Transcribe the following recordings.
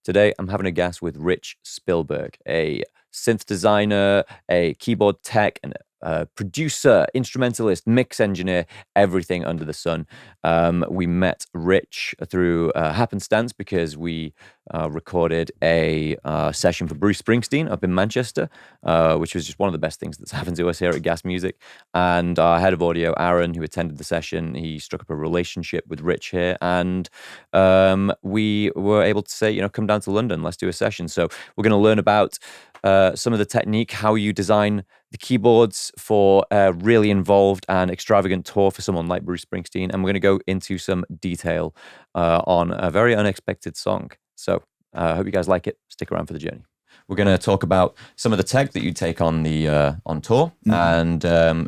Today, I'm having a gas with Rich Spillberg, a synth designer, a keyboard tech, and a producer, instrumentalist, mix engineer, everything under the sun. We met Rich through happenstance because we recorded a session for Bruce Springsteen up in Manchester, which was just one of the best things that's happened to us here at Gas Music. And our head of audio, Aaron, who attended the session, he struck up a relationship with Rich here, and we were able to say, come down to London, let's do a session. So we're going to learn about some of the technique, how you design the keyboards for a really involved and extravagant tour for someone like Bruce Springsteen. And we're going to go into some detail on a very unexpected song. So I hope you guys like it. Stick around for the journey. We're going to talk about some of the tech that you take on the on tour, and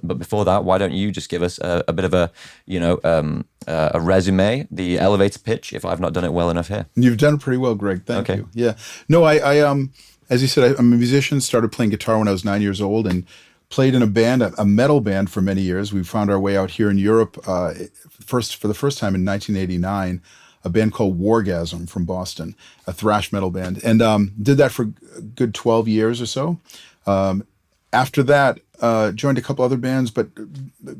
but before that, why don't you just give us a bit of a a resume, the elevator pitch, if I've not done it well enough here. You've done it pretty well, Greg. Thank you. Yeah, no, I as you said, I'm a musician. Started playing guitar when I was 9 years old, and played in a band, a metal band, for many years. We found our way out here in Europe for the first time in 1989. A band called Wargasm from Boston, a thrash metal band, and did that for a good 12 years or so. After that, joined a couple other bands, but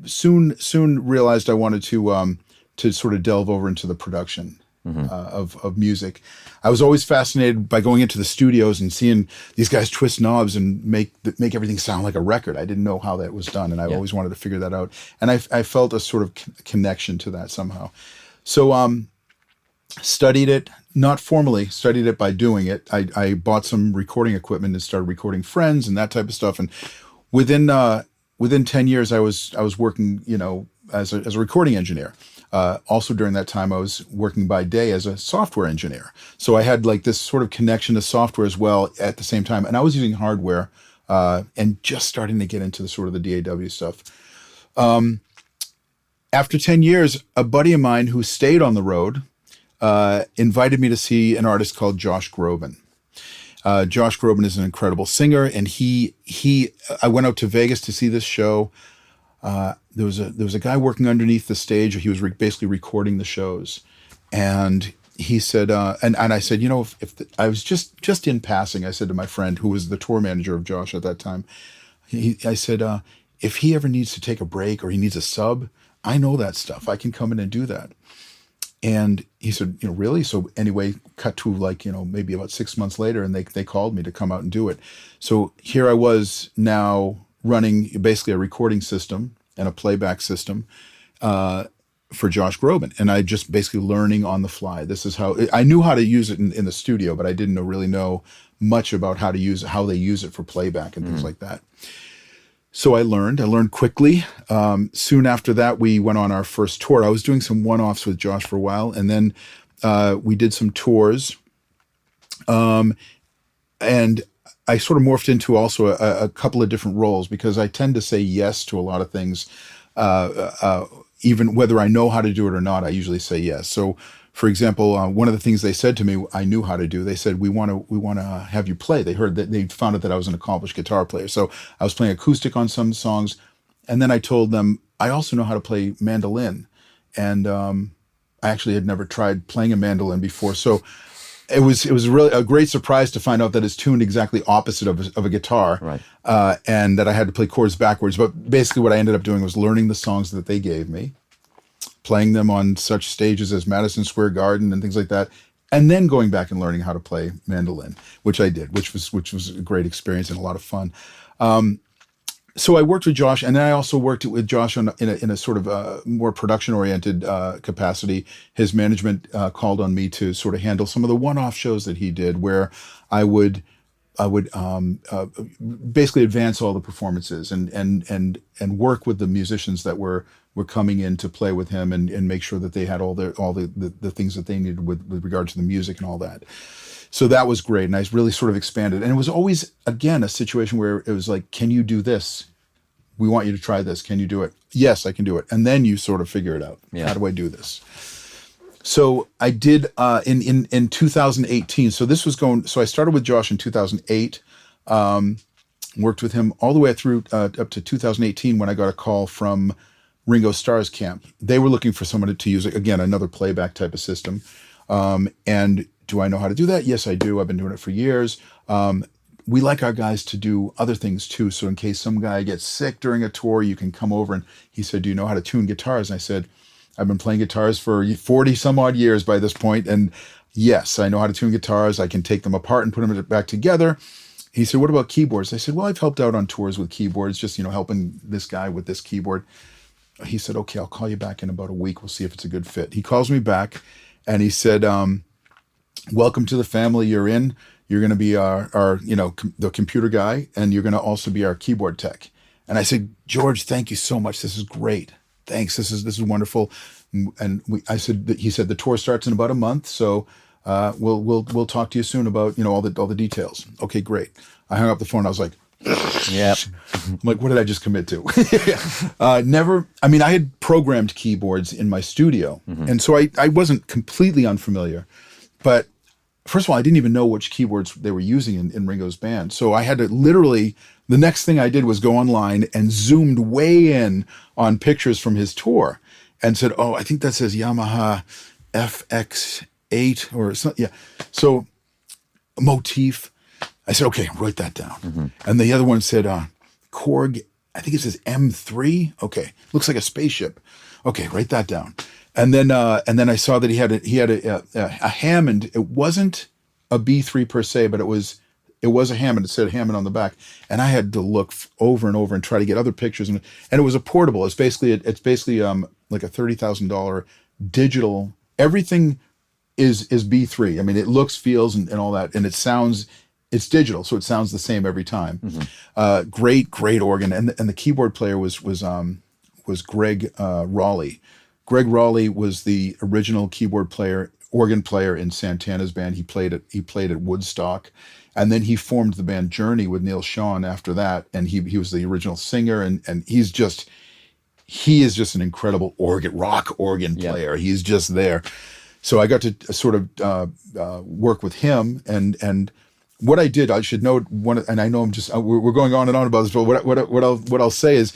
soon realized I wanted to sort of delve over into the production of music. I was always fascinated by going into the studios and seeing these guys twist knobs and make everything sound like a record. I didn't know how that was done, and I always wanted to figure that out. And I felt a sort of connection to that somehow. So studied it, not formally, studied it by doing it. I bought some recording equipment and started recording friends and that type of stuff. And within 10 years, I was working, as a recording engineer. Also during that time, I was working by day as a software engineer. So I had like this sort of connection to software as well at the same time. And I was using hardware and just starting to get into the sort of the DAW stuff. After 10 years, a buddy of mine who stayed on the road invited me to see an artist called Josh Groban. Josh Groban is an incredible singer, and I went out to Vegas to see this show. There was a guy working underneath the stage. He was basically recording the shows, and he said, and I said, I was just in passing, I said to my friend who was the tour manager of Josh at that time, I said, if he ever needs to take a break or he needs a sub, I know that stuff. I can come in and do that. And he said, really? So anyway, cut to maybe about 6 months later, and they called me to come out and do it. So here I was now running basically a recording system and a playback system for Josh Groban. And I just basically learning on the fly. This is how I knew how to use it in the studio, but I didn't really know much about how they use it for playback and things like that. So I learned quickly. Soon after that, we went on our first tour. I was doing some one-offs with Josh for a while, and then we did some tours. And I sort of morphed into also a couple of different roles, because I tend to say yes to a lot of things. Even whether I know how to do it or not, I usually say yes. So, for example, one of the things they said to me, I knew how to do. They said, we want to have you play. They heard that, they found out that I was an accomplished guitar player. So I was playing acoustic on some songs, and then I told them I also know how to play mandolin, and I actually had never tried playing a mandolin before. So it was really a great surprise to find out that it's tuned exactly opposite of a guitar, right? And that I had to play chords backwards. But basically, what I ended up doing was learning the songs that they gave me, playing them on such stages as Madison Square Garden and things like that, and then going back and learning how to play mandolin, which I did, which was a great experience and a lot of fun. So I worked with Josh, and then I also worked with Josh in a sort of more production-oriented capacity. His management called on me to sort of handle some of the one-off shows that he did, where I would basically advance all the performances and work with the musicians that were coming in to play with him, and make sure that they had all the things that they needed with regard to the music and all that. So that was great, and I really sort of expanded. And it was always, again, a situation where it was like, can you do this? We want you to try this. Can you do it? Yes, I can do it. And then you sort of figure it out. Yeah. How do I do this? So I did in 2018. So this was so I started with Josh in 2008, worked with him all the way through up to 2018, when I got a call from Ringo Starr's camp. They were looking for someone to use, again, another playback type of system. And do I know how to do that? Yes, I do. I've been doing it for years. We like our guys to do other things too. So in case some guy gets sick during a tour, you can come over. And he said, do you know how to tune guitars? And I said, I've been playing guitars for 40 some odd years by this point. And yes, I know how to tune guitars. I can take them apart and put them back together. He said, what about keyboards? I said, well, I've helped out on tours with keyboards, just, helping this guy with this keyboard. He said, okay, I'll call you back in about a week. We'll see if it's a good fit. He calls me back and he said, welcome to the family you're in. You're going to be our the computer guy, and you're going to also be our keyboard tech. And I said, George, thank you so much. This is great. Thanks. This is wonderful. And he said the tour starts in about a month, so we'll talk to you soon about all the details. Okay, great. I hung up the phone. I was like, yep. I'm like, what did I just commit to? Never. I mean, I had programmed keyboards in my studio, and so I wasn't completely unfamiliar, but. First of all, I didn't even know which keyboards they were using in Ringo's band. So I had to literally, the next thing I did was go online and zoomed way in on pictures from his tour and said, oh, I think that says Yamaha FX8 or something. Yeah. So motif. I said, okay, write that down. And the other one said Korg, I think it says M3. Okay. Looks like a spaceship. Okay, write that down. And then I saw that he had a Hammond. It wasn't a B3 per se, but it was a Hammond. It said Hammond on the back, and I had to look over and over and try to get other pictures. And it was a portable. It's basically like a $30,000 digital. Everything is B3. I mean, it looks, feels, and all that, and it sounds. It's digital, so it sounds the same every time. Great organ, and the keyboard player was Greg Raleigh. Greg Raleigh was the original keyboard player, organ player in Santana's band. He played at Woodstock, and then he formed the band Journey with Neil Schon after that. And he was the original singer, and he is just an incredible rock organ player. He's just there. So I got to sort of work with him, and what I did, I should note and I know we're going on and on about this, but what I'll say is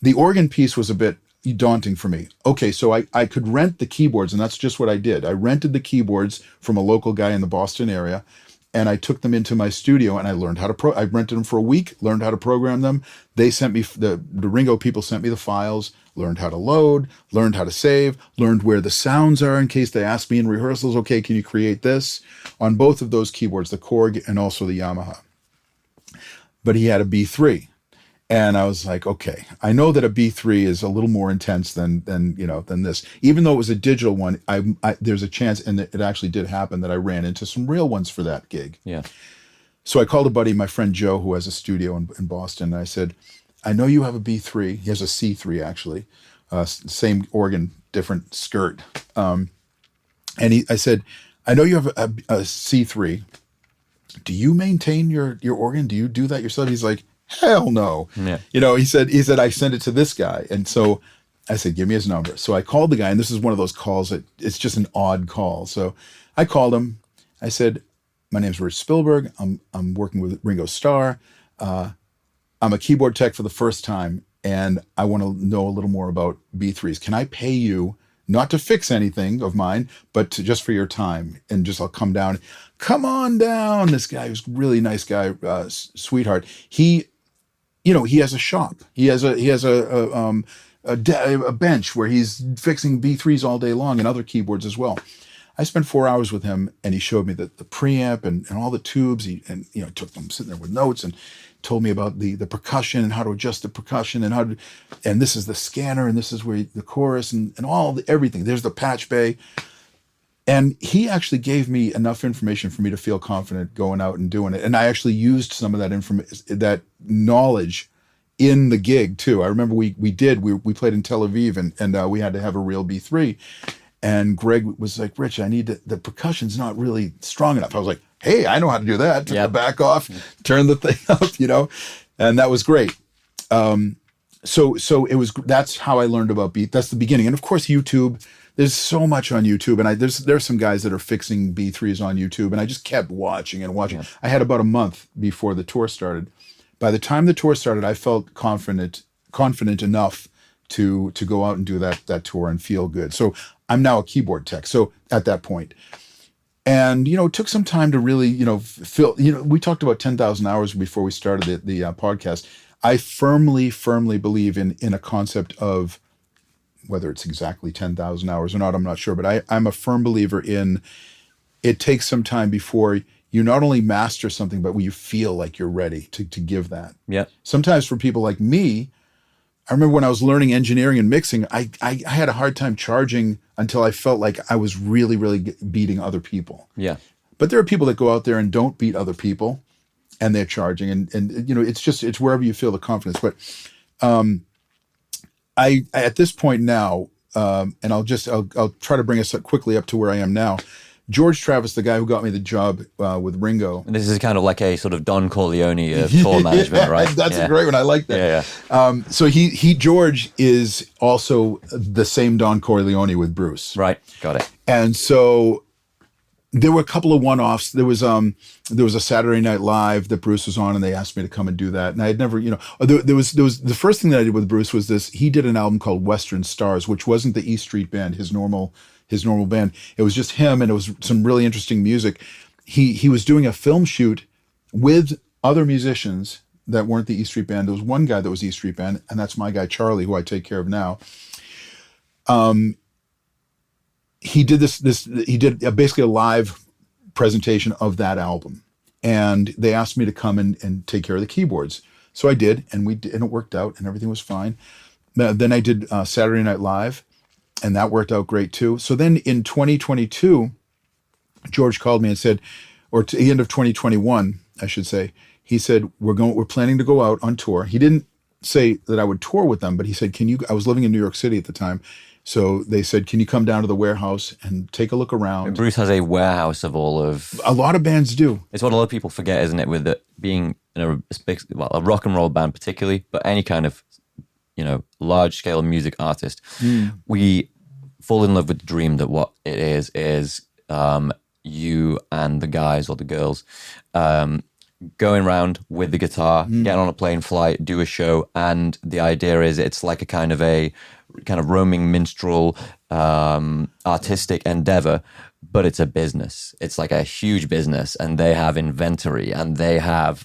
the organ piece was a bit daunting for me. Okay, so I could rent the keyboards, and that's just what I did. I rented the keyboards from a local guy in the Boston area, and I took them into my studio, and I learned how to I rented them for a week, learned how to program them. They sent me, the Ringo people sent me the files, learned how to load, learned how to save, learned where the sounds are in case they ask me in rehearsals, okay, can you create this? On both of those keyboards, the Korg and also the Yamaha. But he had a B3. And I was like, okay, I know that a B3 is a little more intense than this. Even though it was a digital one, there's a chance, and it actually did happen, that I ran into some real ones for that gig. Yeah. So I called a buddy, my friend Joe, who has a studio in Boston, and I said, I know you have a B3. He has a C3 actually, same organ, different skirt. And I said, I know you have a C3. Do you maintain your organ? Do you do that yourself? He's like, hell no. Yeah. He said, I sent it to this guy. And so I said, give me his number. So I called the guy, and this is one of those calls that it's just an odd call. So I called him. I said, my name's Rich Spillberg. I'm working with Ringo Starr. I'm a keyboard tech for the first time, and I want to know a little more about B3s. Can I pay you not to fix anything of mine, but just for your time? And I'll come down. Come on down. This guy was a really nice guy, sweetheart. He has a shop. He has a bench where he's fixing B3s all day long and other keyboards as well. I spent 4 hours with him, and he showed me the preamp and all the tubes. He took them, sitting there with notes, and told me about the percussion and how to adjust the percussion and this is the scanner, and this is where the chorus and everything. There's the patch bay. And he actually gave me enough information for me to feel confident going out and doing it. And I actually used some of that knowledge in the gig too. I remember we played in Tel Aviv, and we had to have a real B3. And Greg was like, Rich, the percussion's not really strong enough. I was like, hey, I know how to do that. Took the back off, turn the thing up, and that was great. So that's how I learned about beat. That's the beginning. And of course, YouTube, there's so much on YouTube, and there's some guys that are fixing B3s on YouTube, and I just kept watching and watching. Yeah. I had about a month before the tour started. By the time the tour started, I felt confident enough to go out and do that tour and feel good. So I'm now a keyboard tech. So at that point, And, it took some time to really, fill, we talked about 10,000 hours before we started the podcast. I firmly believe in a concept of, whether it's exactly 10,000 hours or not, I'm not sure, but I'm a firm believer in it takes some time before you not only master something, but when you feel like you're ready to give that. Yeah. Sometimes for people like me, I remember when I was learning engineering and mixing, I had a hard time charging until I felt like I was really beating other people. Yeah. But there are people that go out there and don't beat other people, and they're charging, and it's wherever you feel the confidence. But I at this point now, and I'll try to bring us quickly up to where I am now. George Travis, the guy who got me the job with Ringo. And this is kind of like a sort of Don Corleone of tour management, right? That's a great one. I like that. Yeah. So George is also the same Don Corleone with Bruce. Right. Got it. And so there were a couple of one-offs. There was a Saturday Night Live that Bruce was on, and they asked me to come and do that. And I had never, there was the first thing that I did with Bruce was this. He did an album called Western Stars, which wasn't the E Street Band, his normal band. It was just him, and it was some really interesting music. He was doing a film shoot with other musicians that weren't the E Street Band. There was one guy that was E Street Band, and that's my guy Charlie, who I take care of now. He did basically a live presentation of that album, and they asked me to come and take care of the keyboards. So I did, and it worked out, and everything was fine. Then I did Saturday Night Live, and that worked out great too. So then in 2022, George called me and said, or to the end of 2021, I should say, he said, we're planning to go out on tour. He didn't say that I would tour with them, but he said, I was living in New York City at the time. So they said, can you come down to the warehouse and take a look around? Bruce has a warehouse of all of... A lot of bands do. It's what a lot of people forget, isn't it? With it being a rock and roll band particularly, but any kind of, large scale music artist, we fall in love with the dream that what it is you and the guys or the girls going around with the guitar, getting on a plane flight, do a show, and the idea is it's like a kind of roaming minstrel artistic endeavor, but it's a business. It's like a huge business, and they have inventory, and they have,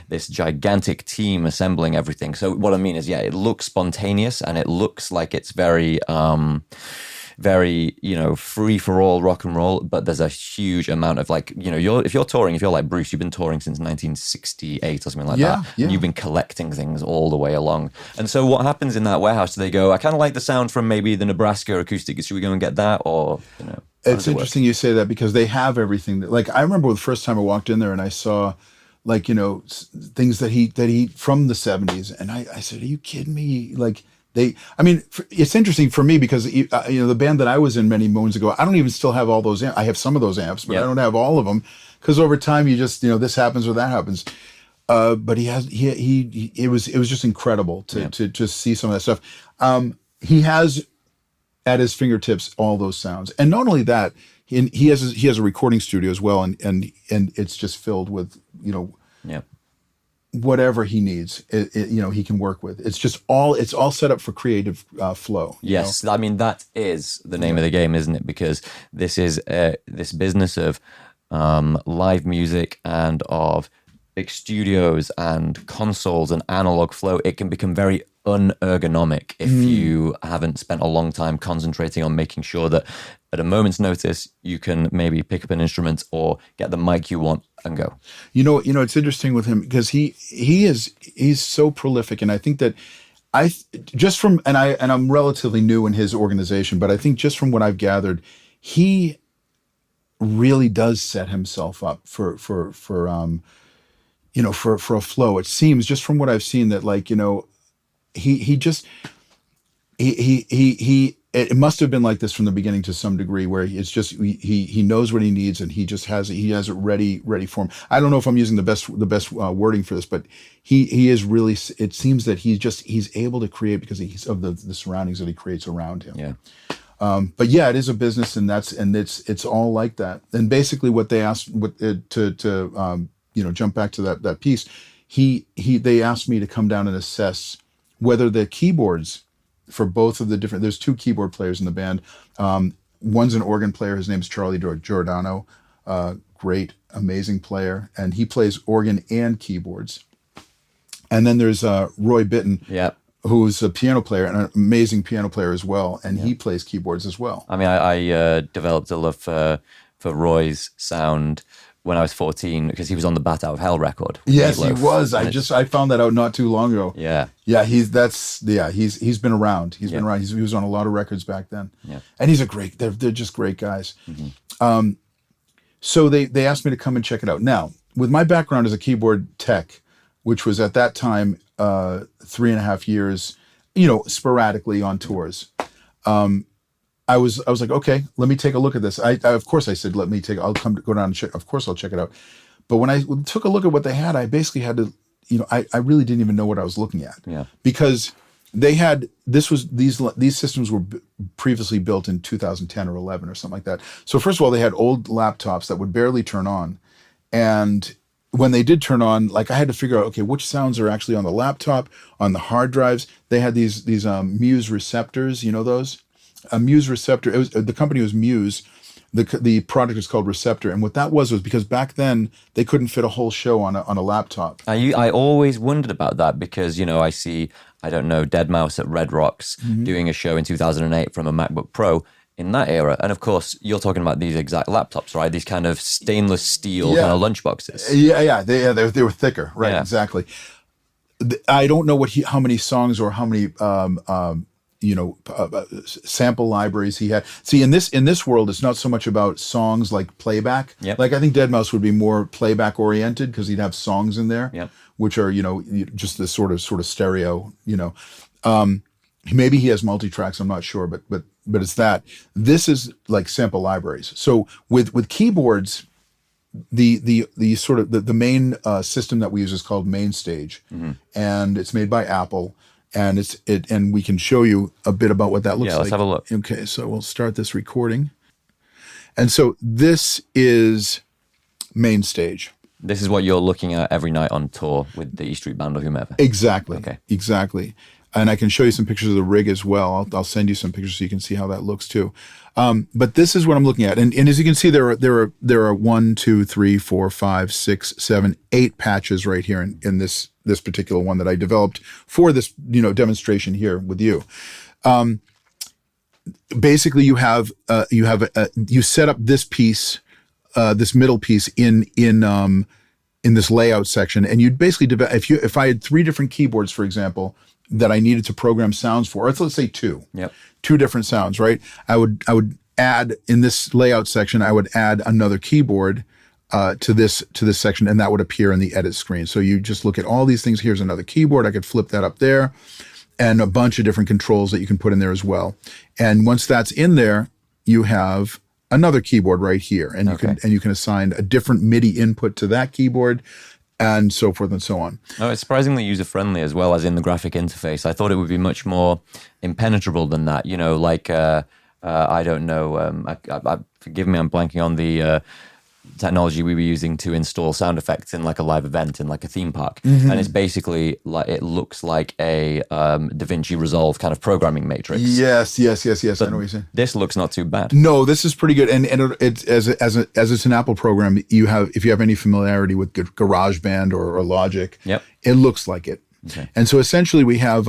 this gigantic team assembling everything. So what I mean is, it looks spontaneous, and it looks like it's very free for all rock and roll, but there's a huge amount of if you're touring, if you're like Bruce, you've been touring since 1968 or something like that. Yeah. And you've been collecting things all the way along. And so what happens in that warehouse? Do they go, I kind of like the sound from maybe the Nebraska acoustic. Should we go and get that? Or, it's interesting you say that, because they have everything. I remember the first time I walked in there and I saw things that he from the 70s. And I said, are you kidding me? It's interesting for me because, the band that I was in many moons ago, I don't even still have all those amps. I have some of those amps, but I don't have all of them, because over time you just, this happens or that happens. But it was just incredible to just see some of that stuff. He has at his fingertips all those sounds. And not only that, he has a recording studio as well. And it's just filled with, whatever he needs, he can work with. It's all set up for creative flow. Yes. I mean, that is the name of the game, isn't it? Because this is this business of live music and of big studios and consoles and analog flow. It can become very unergonomic if you haven't spent a long time concentrating on making sure that at a moment's notice you can maybe pick up an instrument or get the mic you want and go. It's interesting with him because he's so prolific, and I think that I'm relatively new in his organization, but I think just from what I've gathered, he really does set himself up for a flow. It seems, just from what I've seen, that it must have been like this from the beginning to some degree, where it's just he knows what he needs, and he just has it ready for him. I don't know if I'm using the best wording for this, but he is really. It seems that he's able to create because he's of the surroundings that he creates around him. Yeah. But it is a business, and it's all like that. And basically, what they asked to jump back to that piece, they asked me to come down and assess whether the keyboards for both of the different, there's two keyboard players in the band. One's an organ player. His name's Charlie Giordano. great, amazing player, and he plays organ and keyboards. And then there's Roy Bitton, who's a piano player and an amazing piano player as well, and he plays keyboards as well. I mean, I developed a love for Roy's sound when I was 14 because he was on the Bat Out of Hell record. Yes, he was. I found that out not too long ago. Yeah. He's been around. He was on a lot of records back then. Yeah. And he's they're just great guys. Mm-hmm. So they asked me to come and check it out. Now, with my background as a keyboard tech, which was at that time 3.5 years, sporadically on tours. I was like, okay, let me take a look at this. I of course I said, I'll go down and check. Of course I'll check it out. But when I took a look at what they had, I basically had to, I really didn't even know what I was looking at. Yeah. Because they had, these systems were previously built in 2010 or 11 or something like that. So first of all, they had old laptops that would barely turn on. And when they did turn on, like I had to figure out, okay, which sounds are actually on the laptop, on the hard drives. They had these Muse Receptors, those? A Muse Receptor, the company was Muse. The product is called Receptor. And what that was because back then they couldn't fit a whole show on a laptop. I always wondered about that because, I see, I don't know, Deadmau5 at Red Rocks doing a show in 2008 from a MacBook Pro in that era. And of course, you're talking about these exact laptops, right? These kind of stainless steel kind of lunchboxes. Yeah. They were thicker, right? Yeah. Exactly. I don't know how many songs or how many sample libraries he had. See, in this world, it's not so much about songs like playback. Yep. Like I think Deadmau5 would be more playback oriented because he'd have songs in there, which are just this sort of stereo. Maybe he has multi-tracks. I'm not sure, but it's that. This is like sample libraries. So with keyboards, the sort of the main system that we use is called MainStage, and it's made by Apple. And and we can show you a bit about what that looks like. Yeah, let's have a look. Okay, so we'll start this recording. And so this is MainStage. This is what you're looking at every night on tour with the E Street Band or whomever. Exactly. Okay. Exactly. And I can show you some pictures of the rig as well. I'll send you some pictures so you can see how that looks too. But this is what I'm looking at. And as you can see, there are 1, 2, 3, 4, 5, 6, 7, 8 patches right here in this particular one that I developed for this demonstration here with you. Basically, you set up this piece, this middle piece in this layout section, and you'd basically if I had 3 different keyboards, for example, that I needed to program sounds for, or let's say 2. Yep. 2 different sounds, right? I would add in this layout section, I would add another keyboard to this section, and that would appear in the edit screen. So you just look at all these things. Here's another keyboard. I could flip that up there, and a bunch of different controls that you can put in there as well. And once that's in there, you have another keyboard right here, and you can assign a different MIDI input to that keyboard, and so forth and so on. Oh, it's surprisingly user-friendly as well as in the graphic interface. I thought it would be much more impenetrable than that. I don't know. Forgive me, I'm blanking on the technology we were using to install sound effects in like a live event in like a theme park. And it's basically like, it looks like a DaVinci Resolve kind of programming matrix. Yes. But I know what you're saying. This looks not too bad. No, this is pretty good. And it's as it's an Apple program, if you have any familiarity with GarageBand or Logic, it looks like it. Okay. And so essentially we have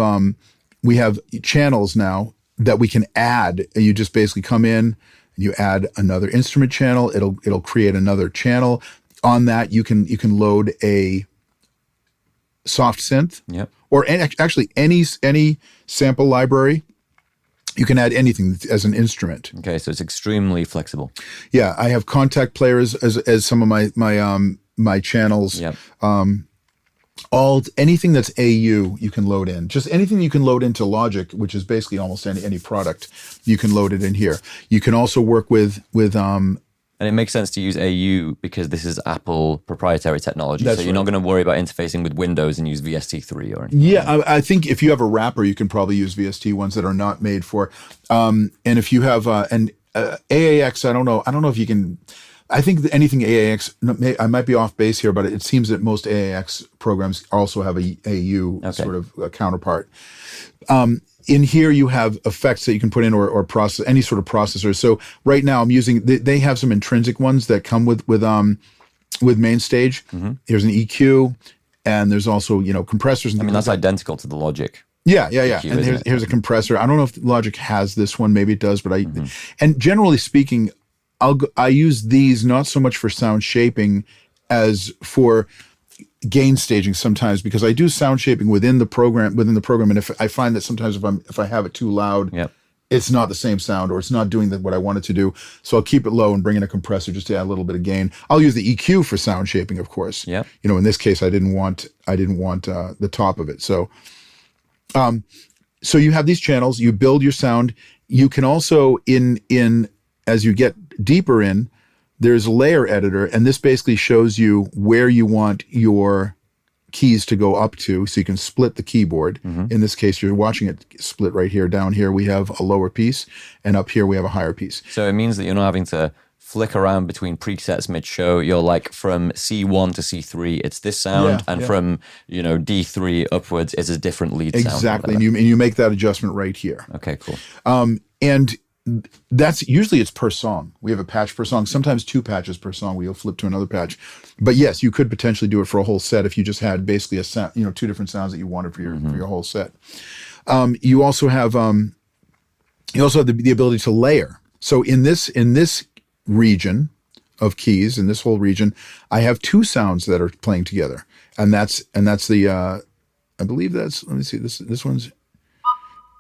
channels now that we can add. You just basically come in, you add another instrument channel. It'll create another channel. On that, you can load a soft synth, or actually any sample library. You can add anything as an instrument. Okay, so it's extremely flexible. Yeah, I have contact players as some of my channels. Yep. Anything that's AU you can load in. Just anything you can load into Logic, which is basically almost any product, you can load it in here. You can also work with and it makes sense to use AU because this is Apple proprietary technology. So you're not going to worry about interfacing with Windows and use VST3 or anything. Yeah, I think if you have a wrapper, you can probably use VST ones that are not made for. And if you have an AAX, I don't know if you can. I think that anything AAX, I might be off base here, but it seems that most AAX programs also have a AU sort of a counterpart. In here, you have effects that you can put in or process any sort of processor. So right now, I'm using. They have some intrinsic ones that come with MainStage. Here's an EQ, and there's also compressors. And that's identical to the Logic. Yeah. EQ, and here's a compressor. I don't know if Logic has this one. Maybe it does, but and generally speaking, I use these not so much for sound shaping as for gain staging sometimes, because I do sound shaping within the program, and if I find that sometimes if I have it too loud, it's not the same sound, or it's not doing what I want it to do. So I'll keep it low and bring in a compressor just to add a little bit of gain. I'll use the EQ for sound shaping, of course. Yeah. In this case, I didn't want the top of it. So, so you have these channels. You build your sound. You can also in as you get deeper in, there's a layer editor, and this basically shows you where you want your keys to go up to, so you can split the keyboard. In this case, you're watching it split right here. Down here, we have a lower piece, and up here, we have a higher piece. So it means that you're not having to flick around between presets mid-show. You're like from C1 to C3, it's this sound, from D3 upwards, it's a different lead sound. Exactly, and you make that adjustment right here. Okay, cool. And that's usually it's per song. We have a patch per song, sometimes 2 patches per song. We'll flip to another patch. But yes, you could potentially do it for a whole set if you just had basically a sound, 2 different sounds that you wanted for your whole set. You also have the ability to layer. So in this region of keys, in this whole region, I have 2 sounds that are playing together, and that's the I believe that's, let me see, this one's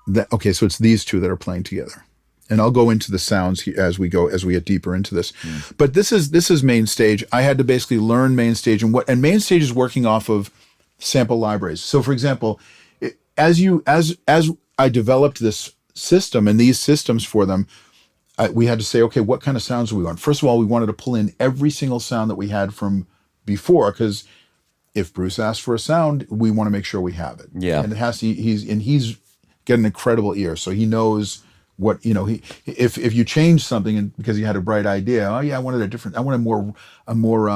that. Okay, so it's these 2 that are playing together. And I'll go into the sounds as we get deeper into this. But this is MainStage. I had to basically learn MainStage, and MainStage is working off of sample libraries. So for example, as I developed this system and these systems for them, we had to say, okay, what kind of sounds do we want? First of all, we wanted to pull in every single sound that we had from before, because if Bruce asks for a sound, we want to make sure we have it. Yeah. And it has to, he's got an incredible ear, so he knows what, if you change something and because you had a bright idea, I want a more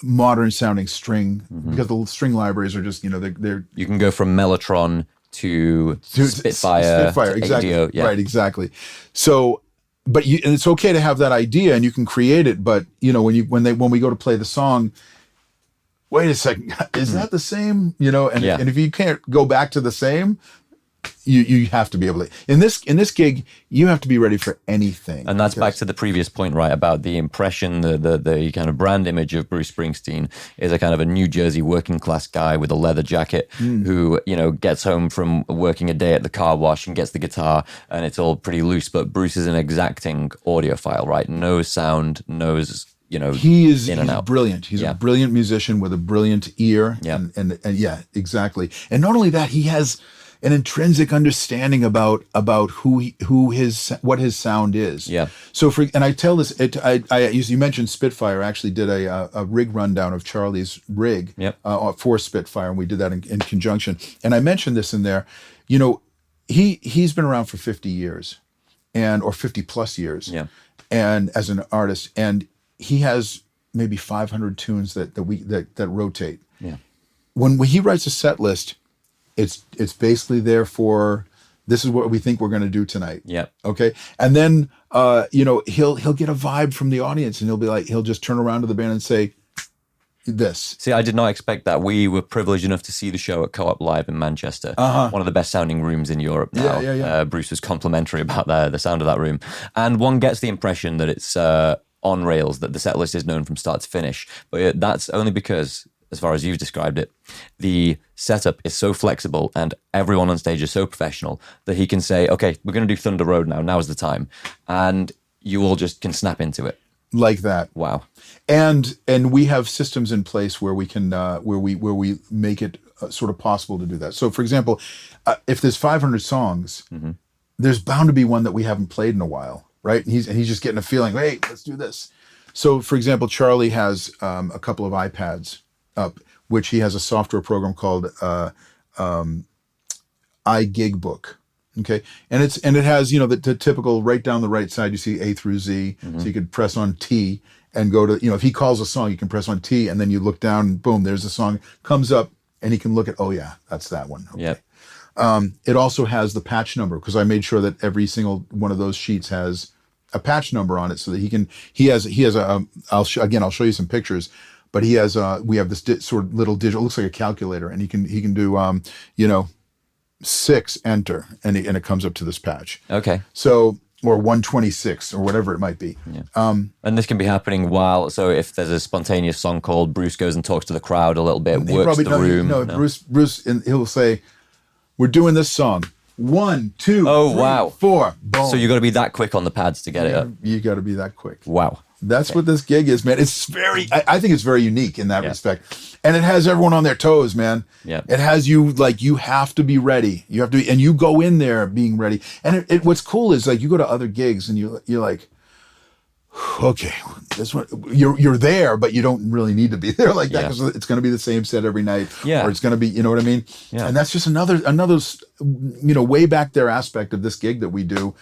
modern sounding string, because the string libraries are just, they're you can go from Mellotron to Spitfire, to exactly. ADO, Right, exactly. So, but and it's okay to have that idea and you can create it, but when we go to play the song, wait a second, is that the same? And if you can't go back to the same, you have to be able to. In this gig, you have to be ready for anything. And that's back to the previous point, right? About the impression, the kind of brand image of Bruce Springsteen is a kind of a New Jersey working class guy with a leather jacket who, gets home from working a day at the car wash and gets the guitar and it's all pretty loose. But Bruce is an exacting audiophile, right? Knows sound, knows. He's brilliant. He's a brilliant musician with a brilliant ear. Yeah. And yeah, exactly. And not only that, he has an intrinsic understanding about what his sound is. Yeah. So and I tell this, you mentioned Spitfire. I actually did a rig rundown of Charlie's rig for Spitfire, and we did that in conjunction. And I mentioned this in there. He's been around for 50 years, or 50 plus years. Yeah. And as an artist, and he has maybe 500 tunes that rotate. Yeah. When he writes a set list, it's basically there for, this is what we think we're going to do tonight. Yeah. Okay. And then he'll get a vibe from the audience, and he'll just turn around to the band and say this. See, I did not expect that. We were privileged enough to see the show at Co-op Live in Manchester, one of the best sounding rooms in Europe now. Yeah. Bruce was complimentary about the sound of that room, and one gets the impression that it's on rails, that the set list is known from start to finish. But that's only because, as far as you've described it, the setup is so flexible and everyone on stage is so professional that he can say, okay, we're going to do Thunder Road now's the time. And you all just can snap into it. Like that. Wow. And we have systems in place where we can, where we make it sort of possible to do that. So for example, if there's 500 songs, there's bound to be one that we haven't played in a while, right? And he's just getting a feeling, hey, let's do this. So for example, Charlie has a couple of iPads up, which he has a software program called iGigbook. Okay, and it has the typical right down the right side. You see A through Z, so you could press on T and go to if he calls a song, you can press on T, and then you look down, and boom, there's a song comes up, and he can look at that's that one. Okay. Yep. It also has the patch number because I made sure that every single one of those sheets has a patch number on it, so that he has a I'll show you some pictures, but he has we have this sort of little digital, looks like a calculator, and he can do 6 enter, and it comes up to this patch. Okay. So, or 126 or whatever it might be. Yeah. And this can be happening so if there's a spontaneous song called, Bruce goes and talks to the crowd a little bit, works the room. Bruce, and he'll say, "We're doing this song. 1, 2, 3, 4. Boom." So you got to be that quick on the pads to get it up. You got to be that quick. Wow. That's what this gig is, man. It's I think it's very unique in that respect. And it has everyone on their toes, man. Yeah. It has you, you have to be ready. You have to, and you go in there being ready. And what's cool is you go to other gigs and you're like, okay, this one, you're there, but you don't really need to be there like that because it's going to be the same set every night. Yeah. Or it's going to be, you know what I mean? Yeah. And that's just another, way back there aspect of this gig that we do.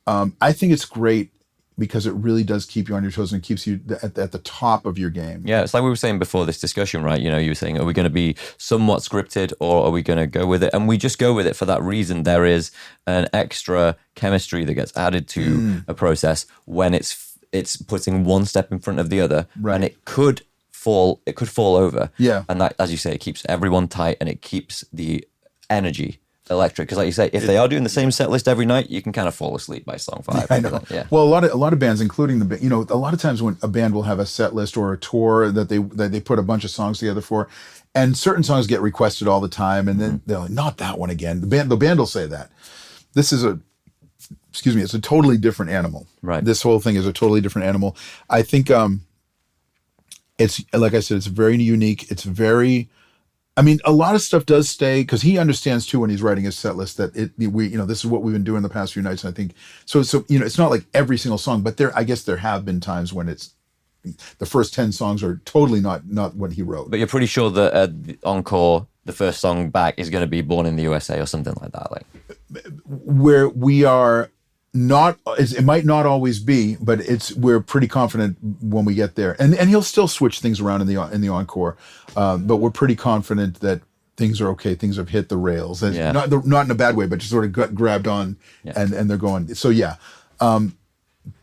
I think it's great because it really does keep you on your toes and keeps you at the top of your game. Yeah, it's like we were saying before this discussion, right? You were saying, are we going to be somewhat scripted or are we going to go with it? And we just go with it for that reason. There is an extra chemistry that gets added to a process when it's putting one step in front of the other, right. And it could fall over. Yeah. And that, as you say, it keeps everyone tight and it keeps the energy electric, because like you say, if they are doing the same set list every night, you can kind of fall asleep by song 5. I know. Yeah. Well, a lot of bands, including a lot of times when a band will have a set list or a tour that they put a bunch of songs together for, and certain songs get requested all the time, and then they're like, not that one again. The band will say that. This is it's a totally different animal. Right. This whole thing is a totally different animal. I think it's, like I said, it's very unique. It's very, a lot of stuff does stay because he understands too when he's writing his set list that this is what we've been doing the past few nights. And I think so it's not like every single song, but I guess there have been times when it's the first 10 songs are totally not what he wrote. But you're pretty sure that the encore, the first song back, is going to be Born in the USA or something like that, where we are not. It might not always be, but we're pretty confident when we get there, and he'll still switch things around in the encore, but we're pretty confident that things are okay. Things have hit the rails, not in a bad way, but just sort of got grabbed on, and they're going. So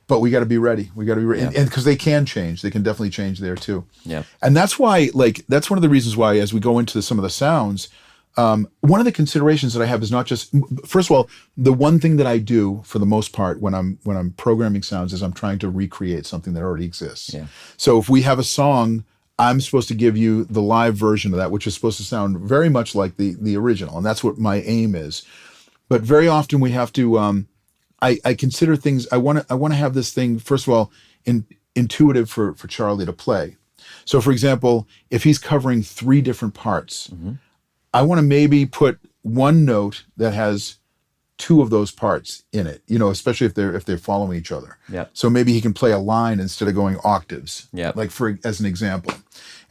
but we got to be ready. We got to be ready, and because they can change, they can definitely change there too. Yeah, and that's why, that's one of the reasons why, as we go into some of the sounds. One of the considerations that I have is not just, first of all, the one thing that I do for the most part when I'm programming sounds is I'm trying to recreate something that already exists. Yeah. So if we have a song, I'm supposed to give you the live version of that, which is supposed to sound very much like the original, and that's what my aim is. But very often we have to, I consider things. I want to have this thing, first of all, intuitive for Charlie to play. So, for example, if he's covering 3 different parts. Mm-hmm. I want to maybe put one note that has 2 of those parts in it, especially if they're following each other. Yeah. So maybe he can play a line instead of going octaves. Yeah. Like as an example,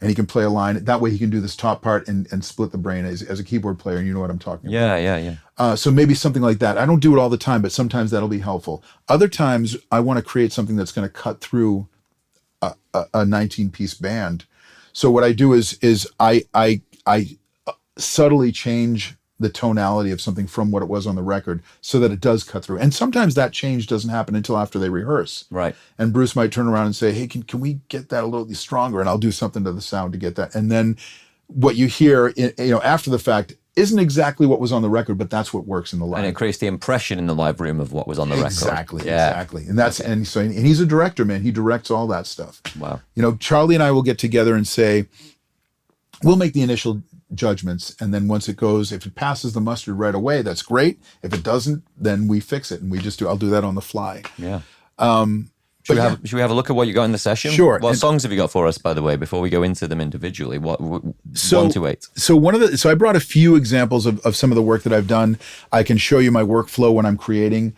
and he can play a line that way. He can do this top part and split the brain as a keyboard player. And you know what I'm talking about. Yeah. So maybe something like that. I don't do it all the time, but sometimes that'll be helpful. Other times I want to create something that's going to cut through a 19-piece band. So what I do is I subtly change the tonality of something from what it was on the record so that it does cut through. And sometimes that change doesn't happen until after they rehearse. Right. And Bruce might turn around and say, hey, can we get that a little stronger? And I'll do something to the sound to get that. And then what you hear, after the fact isn't exactly what was on the record, but that's what works in the live. And it creates the impression in the live room of what was on the record. Exactly. And that's, and he's a director, man. He directs all that stuff. Wow. Charlie and I will get together and say, we'll make the initial judgments, and then once it goes, if it passes the mustard right away, that's great. If it doesn't, then we fix it, and I'll do that on the fly. Yeah. Should we have a look at what you got in the session? Sure. What songs have you got for us, by the way, before we go into them individually? 1 to 8. So I brought a few examples of some of the work that I've done. I can show you my workflow when I'm creating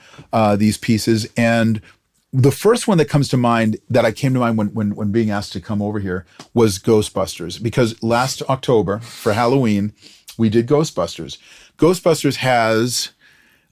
these pieces. And the first one that comes to mind, that came to mind when being asked to come over here, was Ghostbusters. Because last October, for Halloween, we did Ghostbusters. Ghostbusters has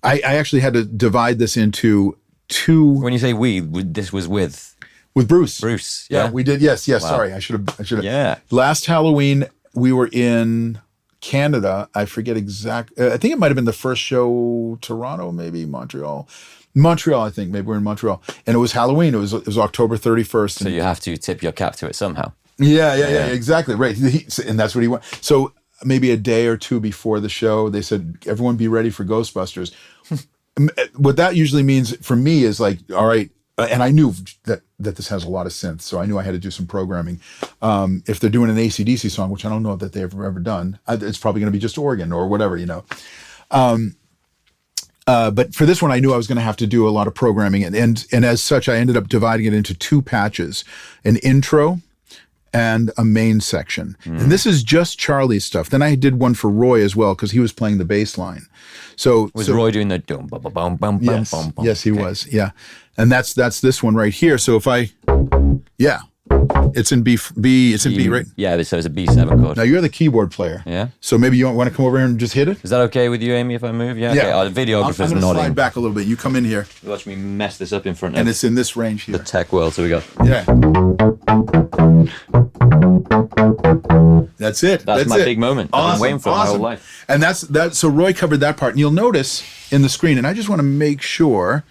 I actually had to divide this into two. When you say we, this was with Bruce. Bruce. Yeah, Yeah. we did. Yes. Wow. Sorry, I should have. Yeah. Last Halloween, we were in Canada. I forget exact. I think it might have been the first show, Toronto, maybe Montreal. I think maybe we're in Montreal, and it was Halloween. It was October 31st. So you have to tip your cap to it somehow. Yeah, exactly. Right. And that's what he went. So maybe a day or two before the show, they said, everyone be ready for Ghostbusters. What that usually means for me is like, all right. And I knew that this has a lot of synths, so I knew I had to do some programming. If they're doing an AC/DC song, which I don't know that they've ever done, it's probably going to be just organ or whatever, But for this one, I knew I was going to have to do a lot of programming. And as such, I ended up dividing it into two patches, an intro and a main section. And this is just Charlie's stuff. Then I did one for Roy as well, because he was playing the bass line. Was Roy doing the dum bum bum bum bum yes, bum bum? yes, he was. Yeah. And that's this one right here. So if it's in B, it's in B, right? Yeah, so it's a B7 chord. Now you're the keyboard player. Yeah. So maybe you want to come over here and just hit it? Is that okay with you, Amy, if I move? Yeah. Yeah. Okay. The videographer's I'm going to nodding. slide back a little bit. You come in here. Watch me mess this up in front And of it's in this range here. the tech world. So we go. Yeah. That's it. That's my big moment. I've been waiting for it my whole life. And that's so Roy covered that part. And you'll notice in the screen, and I just want to make sure,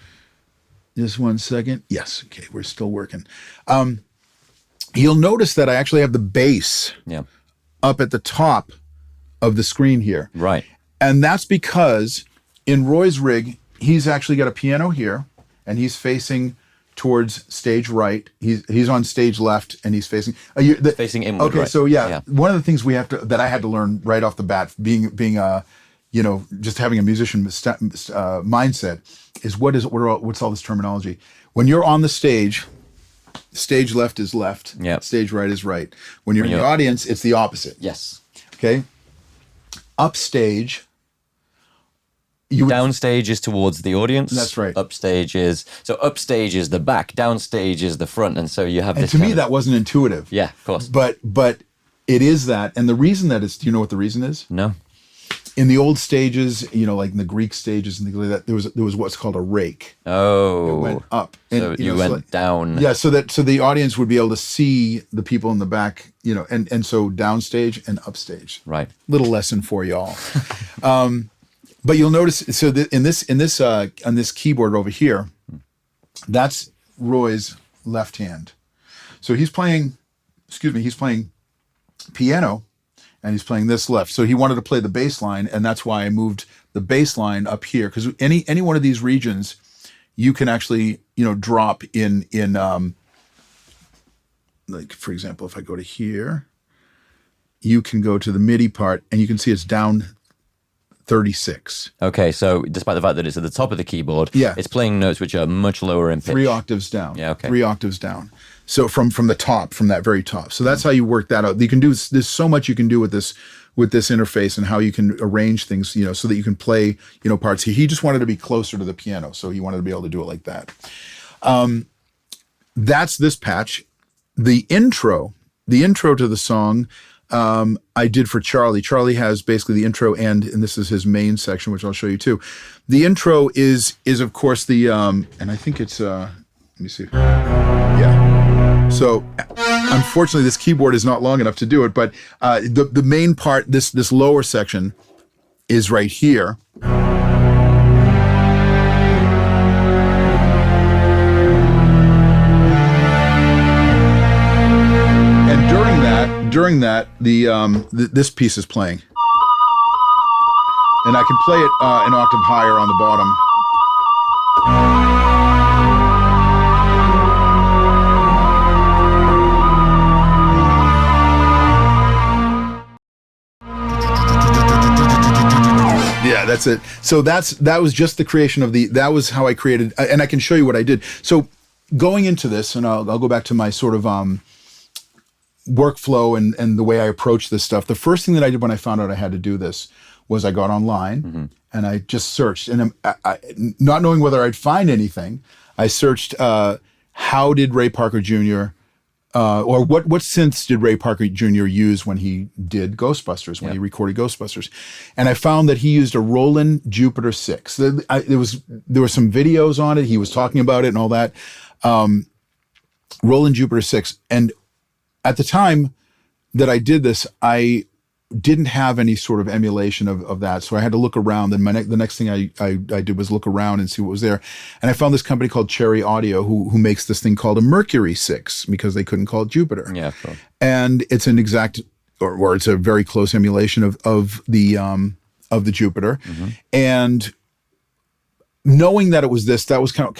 just 1 second. Yes, okay, we're still working. You'll notice that I actually have the bass up at the top of the screen here. Right. And that's because in Roy's rig, he's actually got a piano here, and he's facing towards stage right. He's on stage left, and he's facing facing inward. Okay, right. so one of the things that I had to learn right off the bat, being just having a musician mindset, is what's all this terminology. When you're on the stage left is left. Yeah. Stage right is right. When you're in the audience, it's the opposite. Yes. Okay. Upstage. Downstage is towards the audience. That's right. Upstage is the back, downstage is the front, and so you have And this. to me, that wasn't intuitive. Yeah, of course. But it is that, and the reason that is. Do you know what the reason is? No. In the old stages, like in the Greek stages and things like that, there was what's called a rake. Oh. It went up. So you went down. Yeah, so the audience would be able to see the people in the back, and so downstage and upstage. Right. Little lesson for y'all. But you'll notice, so on this keyboard over here, that's Roy's left hand. So he's playing piano, and he's playing this left. So he wanted to play the bass line, and that's why I moved the bass line up here, because any one of these regions, you can actually drop in like, for example, if I go to here, you can go to the MIDI part, and you can see it's down 36. Okay, so despite the fact that it's at the top of the keyboard, it's playing notes which are much lower in pitch. 3 octaves down. Yeah, okay. 3 octaves down. So from the top, from that very top. So that's how you work that out. You can do, there's so much you can do with this interface, and how you can arrange things, so that you can play, parts. He just wanted to be closer to the piano, so he wanted to be able to do it like that. That's this patch. The intro to the song, I did for Charlie. Charlie has basically the intro and this is his main section, which I'll show you too. The intro is of course the, and I think it's, let me see. Yeah. So unfortunately this keyboard is not long enough to do it, but the main part, this lower section is right here. During that, this piece is playing, and I can play it an octave higher on the bottom. Yeah, that's it. So that was just the creation of that was how I created, and I can show you what I did. So going into this, and I'll go back to my sort of workflow and the way I approach this stuff. The first thing that I did when I found out I had to do this was I got online and I just searched, and I, not knowing whether I'd find anything, I searched how did Ray Parker Jr. or what synths did Ray Parker Jr. use when he did Ghostbusters, when he recorded Ghostbusters? And I found that he used a Roland Jupiter 6. There were some videos on it. He was talking about it and all that. Roland Jupiter 6. And at the time that I did this, I didn't have any sort of emulation of that. So I had to look around. And the next thing I did was look around and see what was there. And I found this company called Cherry Audio who makes this thing called a Mercury 6 because they couldn't call it Jupiter. Yeah, sure. And it's an exact, or it's a very close emulation of the Jupiter. Mm-hmm. And knowing that it was this, that was kind of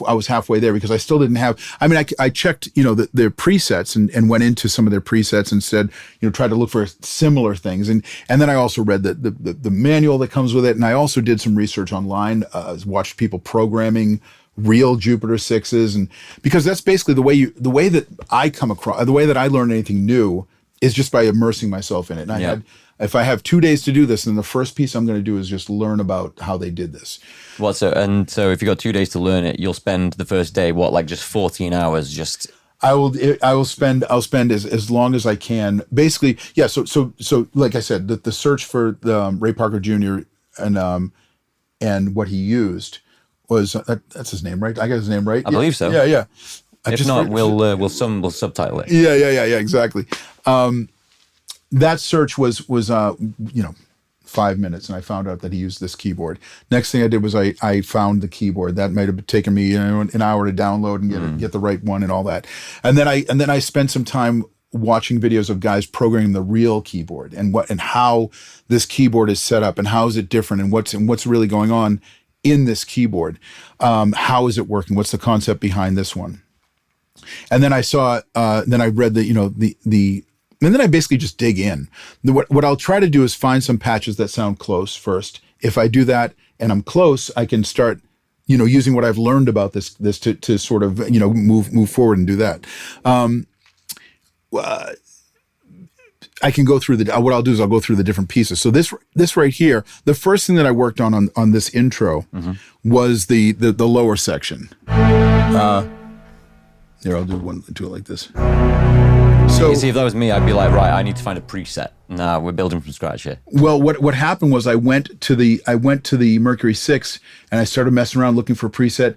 I was halfway there because I still didn't have, I mean, I checked, their presets and went into some of their presets and said, tried to look for similar things. And then I also read the manual that comes with it. And I also did some research online, watched people programming real Jupiter 6s. And because that's basically the way that I come across, the way that I learn anything new is just by immersing myself in it. And if I have 2 days to do this, then the first piece I'm going to do is just learn about how they did this. Well, so if you got 2 days to learn it, you'll spend the first day, just 14 hours just... I'll spend as long as I can. Basically, yeah. So like I said, the search for the Ray Parker Jr. and what he used was that's his name, right? I got his name right. I believe so. Yeah. If not, we'll subtitle it. Yeah. Exactly. That search was 5 minutes, and I found out that he used this keyboard. Next thing I did was I found the keyboard. That might have taken me an hour to download and get the right one and all that. And then I spent some time watching videos of guys programming the real keyboard and how this keyboard is set up and how is it different and what's really going on in this keyboard. How is it working? What's the concept behind this one? And then I saw. Then I read and then I basically just dig in. What I'll try to do is find some patches that sound close first. If I do that and I'm close, I can start, using what I've learned about this to sort of, move forward and do that. I can go through what I'll do is I'll go through the different pieces. So this right here, the first thing that I worked on this intro was the lower section. Here, I'll do it like this. So, you see, if that was me, I'd be like, right, I need to find a preset. Nah, we're building from scratch here. Well, what happened was I went to the Mercury 6 and I started messing around looking for a preset,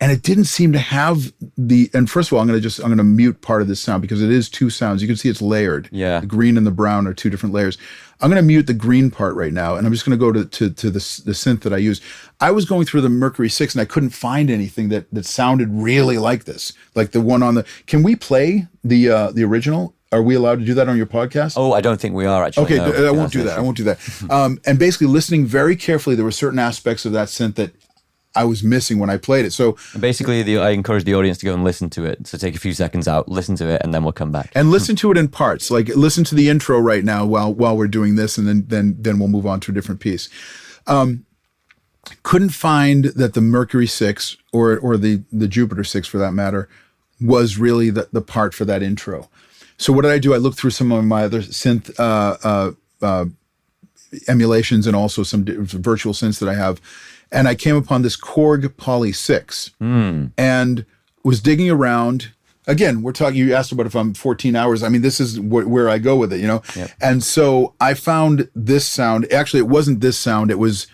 and it didn't seem to have and first of all, I'm going to mute part of this sound because it is two sounds. You can see it's layered. Yeah. The green and the brown are two different layers. I'm going to mute the green part right now, and I'm just going to go to the synth that I use. I was going through the Mercury 6 and I couldn't find anything that sounded really like this. Like the one on the... Can we play the original? Are we allowed to do that on your podcast? Oh, I don't think we are, actually. Okay, no. I won't do that. And basically listening very carefully, there were certain aspects of that synth that I was missing when I played it. So basically, I encourage the audience to go and listen to it. So take a few seconds out, listen to it, and then we'll come back. And listen to it in parts. Like listen to the intro right now while we're doing this, and then we'll move on to a different piece. Couldn't find that the Mercury 6 or the Jupiter 6 for that matter was really the part for that intro. So what did I do? I looked through some of my other synth emulations and also some virtual synths that I have. And I came upon this Korg Poly 6 and was digging around. Again, we're talking, you asked about if I'm 14 hours. I mean, this is where I go with it, Yep. And so I found this sound. Actually, it wasn't this sound. It was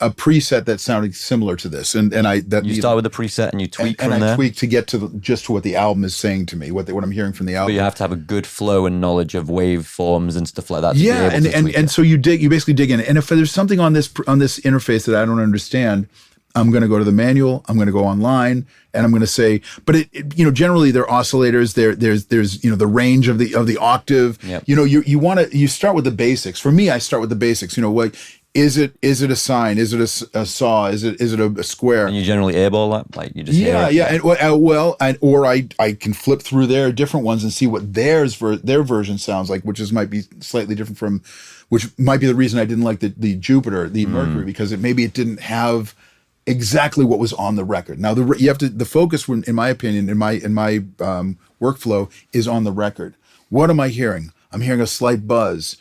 a preset that sounded similar to this. And you start with the preset and you tweak from there? And I tweak to get to just what the album is saying to me, what I'm hearing from the album. But you have to have a good flow and knowledge of waveforms and stuff like that. Yeah, and so you basically dig in. And if there's something on this interface that I don't understand, I'm going to go to the manual. I'm going to go online, and I'm going to say. But generally they're oscillators. There's the range of the octave. Yep. You start with the basics. For me, I start with the basics. Like. Is it a sine? Is it a saw? Is it a square? And you generally airball that, like you just yeah. And I can flip through their different ones and see what their version sounds like, which might be slightly different from, which might be the reason I didn't like the Jupiter, the Mercury, because it didn't have exactly what was on the record. Now the focus, in my opinion, in my workflow, is on the record. What am I hearing? I'm hearing a slight buzz.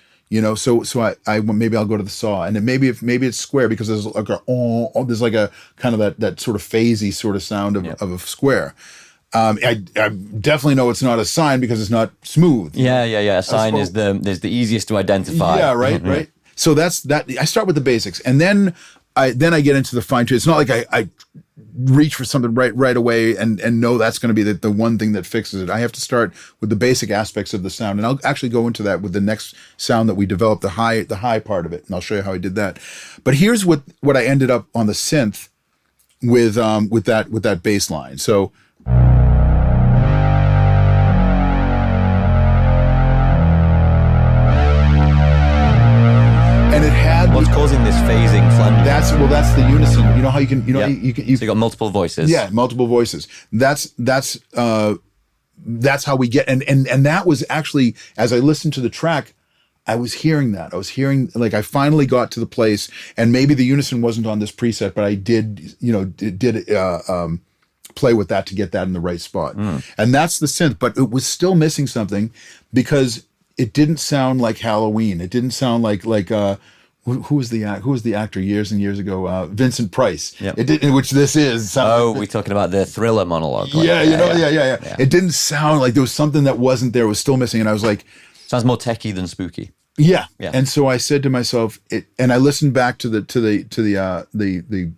So I maybe I'll go to the saw, and maybe it's square because there's like a kind of that sort of phasey sort of sound of a square. I definitely know it's not a sine because it's not smooth. Yeah. A sine is the easiest to identify. Yeah, right. So that's that. I start with the basics, and then I get into the fine tune. It's not like I reach for something right away and know that's going to be the one thing that fixes it. I have to start with the basic aspects of the sound, and I'll actually go into that with the next sound that we developed, the high part of it, and I'll show you how I did that. But here's what I ended up on the synth with that bass line. So. And it had what's causing this phasing flange? That's the unison. You know how you can so you got multiple voices. Yeah, multiple voices. That's how we get and that was actually, as I listened to the track, I was hearing that. I was hearing, like, I finally got to the place, and maybe the unison wasn't on this preset, but I did play with that to get that in the right spot. And that's the synth, but it was still missing something because it didn't sound like Halloween. It didn't sound like who was the actor years and years ago? Vincent Price. Yep. It didn't, which this is. We're talking about the Thriller monologue. Yeah. It didn't sound like there was something that wasn't there. It was still missing, and I was like, sounds more techie than spooky. Yeah. And so I said to myself, and I listened back to the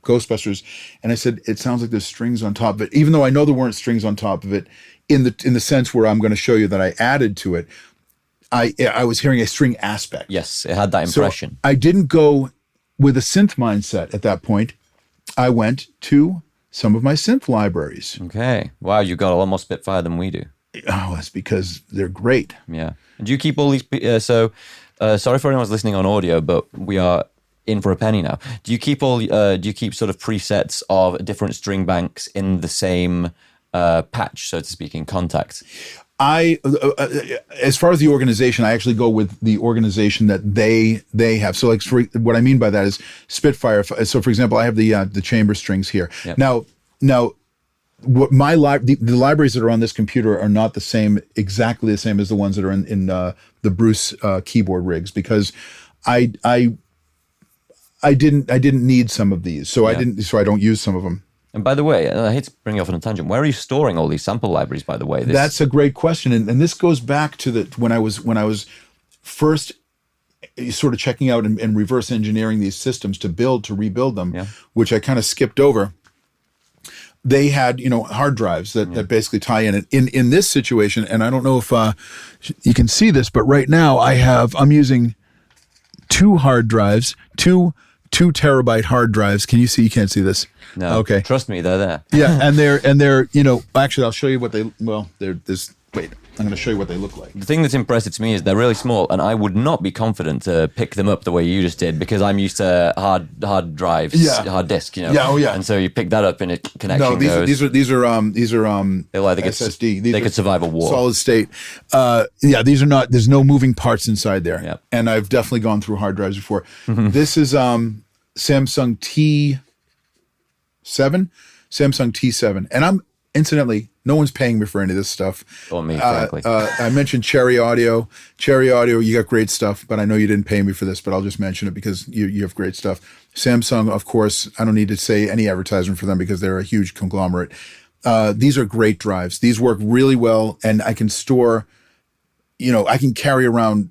Ghostbusters, and I said, it sounds like there's strings on top of it, even though I know there weren't strings on top of it, in the sense where I'm going to show you that I added to it. I was hearing a string aspect. Yes, it had that impression. So I didn't go with a synth mindset at that point. I went to some of my synth libraries. Okay. Wow, you got a lot more Spitfire than we do. Oh, that's because they're great. Yeah. And do you keep all these? Sorry for anyone who's listening on audio, but we are in for a penny now. Do you keep sort of presets of different string banks in the same patch, so to speak, in Contact? As far as the organization, I actually go with the organization that they have. So, like, what I mean by that is Spitfire. So, for example, I have the chamber strings here. Yep. Now, what the libraries that are on this computer are not exactly the same as the ones that are in the Bruce keyboard rigs, because I didn't need some of these, so I don't use some of them. And by the way, I hate to bring you off on a tangent, where are you storing all these sample libraries, by the way? That's a great question. And this goes back to when I was first sort of checking out and reverse engineering these systems to rebuild them, which I kind of skipped over. They had, hard drives that basically tie in. In this situation, and I don't know if you can see this, but right now I'm using two hard drives, two 2 terabyte hard drives. Can you see? You can't see this. No. Okay. Trust me, they're there. Yeah, and they're actually I'll show you what I'm going to show you what they look like. The thing that's impressive to me is they're really small, and I would not be confident to pick them up the way you just did, because I'm used to hard drives, hard disk, Yeah, oh yeah. And so you pick that up and it connection No, these goes. are Like SSD. They could survive a war. Solid state. These are not. There's no moving parts inside there. Yep. And I've definitely gone through hard drives before. This is Samsung T7, and I'm incidentally. No one's paying me for any of this stuff. Or me, frankly. I mentioned Cherry Audio. Cherry Audio, you got great stuff, but I know you didn't pay me for this, but I'll just mention it because you have great stuff. Samsung, of course, I don't need to say any advertisement for them because they're a huge conglomerate. These are great drives. These work really well, and I can store, I can carry around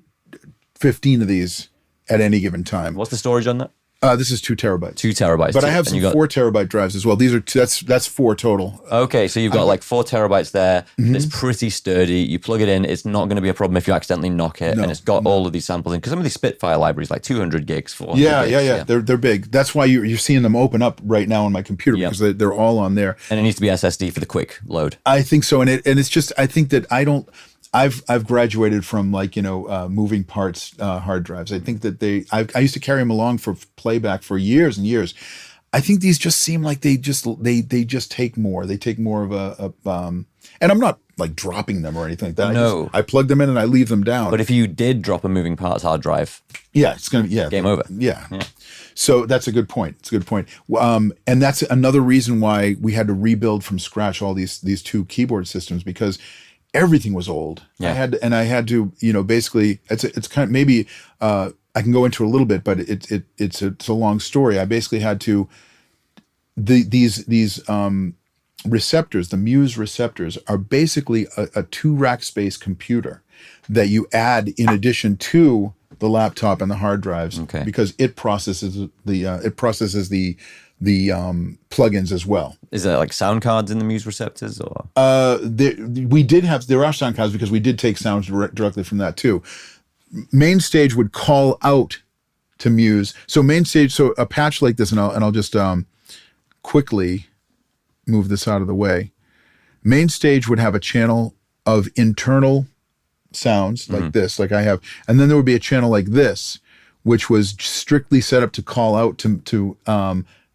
15 of these at any given time. What's the storage on that? This is 2 terabytes. 2 terabytes. But I have some 4 terabyte drives as well. These are that's 4 total. Okay, so you've got like 4 terabytes there. It's pretty sturdy. You plug it in. It's not going to be a problem if you accidentally knock it. And it's got all of these samples in. Because some of these Spitfire libraries, like 200 gigs, 400 gigs. Yeah. They're big. That's why you're seeing them open up right now on my computer, because they're all on there. And it needs to be SSD for the quick load. I think so. And it's just, I think that I've graduated from moving parts hard drives. I think that I used to carry them along for playback for years and years. I think these just seem like they just take more. They take more of a and I'm not like dropping them or anything like that. No. I plug them in and I leave them down. But if you did drop a moving parts hard drive, it's gonna be game over. Yeah. So that's a good point. It's a good point. And that's another reason why we had to rebuild from scratch all these 2 keyboard systems, because everything was old. Yeah. I had to, basically, it's kind of, maybe I can go into a little bit, but it's a long story. I basically had to these Receptors, the Muse Receptors, are basically a 2-rack space computer that you add in addition to the laptop and the hard drives, because it processes the plugins as well. Is there like sound cards in the Muse Receptors, or? There are sound cards because we did take sounds directly from that too. MainStage would call out to Muse. So MainStage, so a patch like this, and I'll just quickly move this out of the way. MainStage would have a channel of internal sounds like this, like I have, and then there would be a channel like this, which was strictly set up to call out to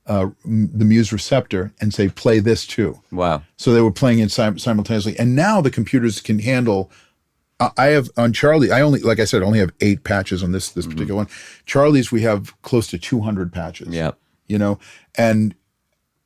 the Muse Receptor and say, play this too. Wow. So they were playing it simultaneously. And now the computers can handle, I have on Charlie, like I said, I only have 8 patches on this particular one. Charlie's, we have close to 200 patches. Yeah. You know, and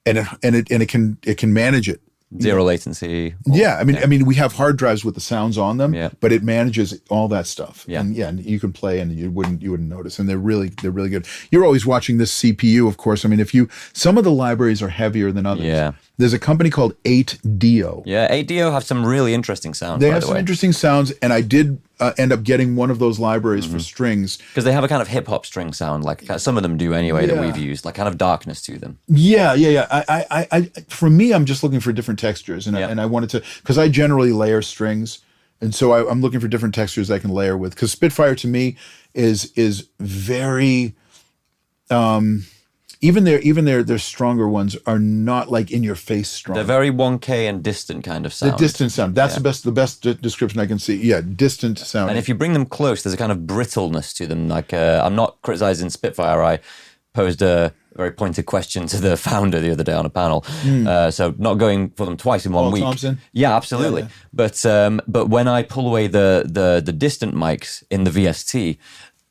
it can manage it. Zero latency. Yeah, I mean, we have hard drives with the sounds on them, but it manages all that stuff. Yeah, and you can play, and you wouldn't notice, and they're really good. You're always watching this CPU, of course. I mean, some of the libraries are heavier than others. Yeah. There's a company called 8Dio. Yeah, 8Dio have some really interesting sounds. They have some interesting sounds, and I did end up getting one of those libraries for strings. Because they have a kind of hip-hop string sound, like some of them do anyway, that we've used, like kind of darkness to them. Yeah. I for me, I'm just looking for different textures, and I wanted to, because I generally layer strings, and so I'm looking for different textures I can layer with, because Spitfire to me is very... Even their stronger ones are not like in your face strong. They're very 1K and distant kind of sound. The distant sound. That's the best description I can see. Yeah, distant sound. And if you bring them close, there's a kind of brittleness to them. Like I'm not criticizing Spitfire. I posed a very pointed question to the founder the other day on a panel. So not going for them twice in 1 week. Thompson? Yeah, absolutely. Yeah. But when I pull away the distant mics in the VST,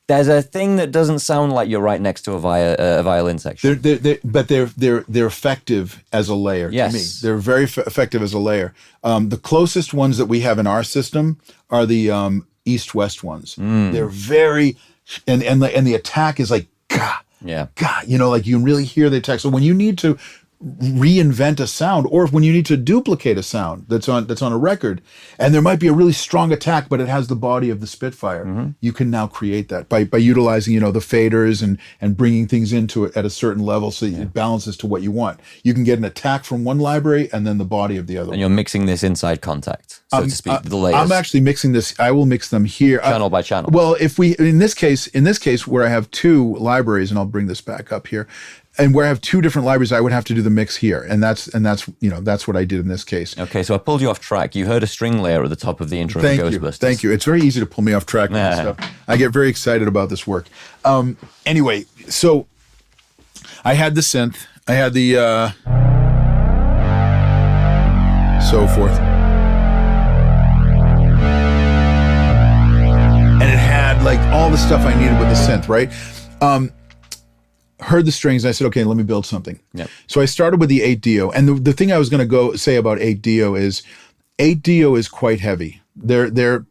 there's a thing that doesn't sound like you're right next to a violin section. But they're effective as a layer to me. They're very effective as a layer. The closest ones that we have in our system are the east-west ones. They're very, and the attack is like, gah, gah, you know, like you can really hear the attack. So when you need to reinvent a sound, or when you need to duplicate a sound that's on a record, and there might be a really strong attack, but it has the body of the Spitfire, you can now create that by utilizing, you know, the faders and bringing things into it at a certain level so that it balances to what you want. You can get an attack from one library and then the body of the other. And you're mixing this inside contact, so to speak, the layers. I'm actually mixing this. I will mix them here, channel by channel. Well, in this case where I have 2 libraries, and I'll bring this back up here. And where I have 2 different libraries, I would have to do the mix here, and that's what I did in this case. Okay, so I pulled you off track. You heard a string layer at the top of the intro of Ghostbusters. Thank you. It's very easy to pull me off track with this stuff. I get very excited about this work. Anyway, so I had the synth, I had the so forth, and it had like all the stuff I needed with the synth, right? Heard the strings, and I said, okay, let me build something. Yep. So I started with the 8Dio, and the thing I was going to say about 8Dio is quite heavy. Their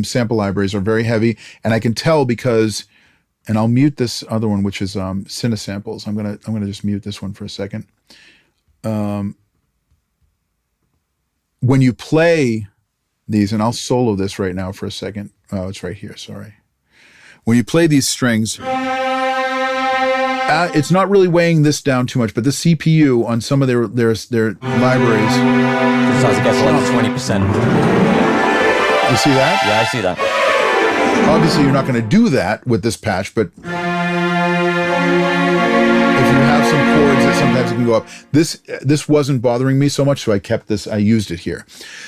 sample libraries are very heavy, and I can tell because, and I'll mute this other one, which is Cinesamples. I'm gonna just mute this one for a second. When you play these, and I'll solo this right now for a second. Oh, it's right here. Sorry. When you play these strings. It's not really weighing this down too much, but the CPU on some of their libraries starts to get like 20%. You see that? Yeah, I see that. Obviously, you're not going to do that with this patch, but if you have some chords that sometimes it can go up. This wasn't bothering me so much, so I kept this. I used it here.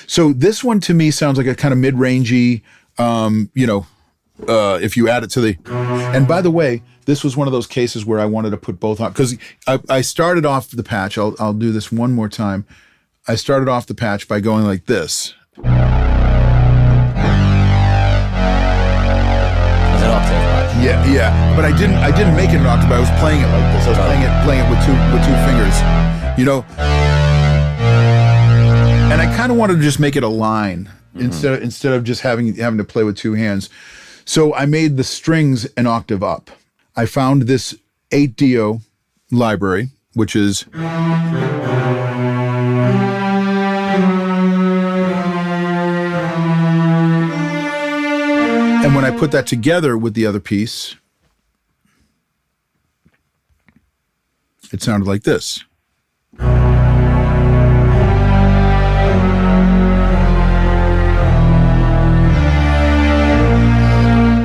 So this one to me sounds like a kind of mid-rangey, if you add it to the, and by the way, this was one of those cases where I wanted to put both on, because I started off the patch. I'll do this one more time. I started off the patch by going like this. As an octave patch. Yeah. But I didn't make it an octave. I was playing it like this. I was playing it with two fingers, you know. And I kind of wanted to just make it a line instead of just having to play with 2 hands. So I made the strings an octave up. I found this 8Dio library, which is when I put that together with the other piece, it sounded like this.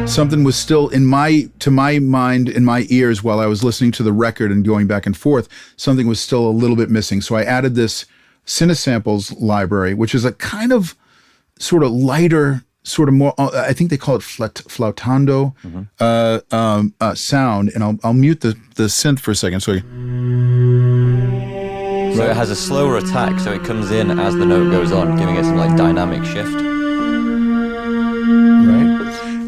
Something was still to my mind, in my ears, while I was listening to the record and going back and forth, something was still a little bit missing. So I added this Cinesamples library, which is a kind of sort of lighter, sort of more, I think they call it flautando sound. And I'll mute the synth for a second. So it has a slower attack, so it comes in as the note goes on, giving it some like dynamic shift. Right.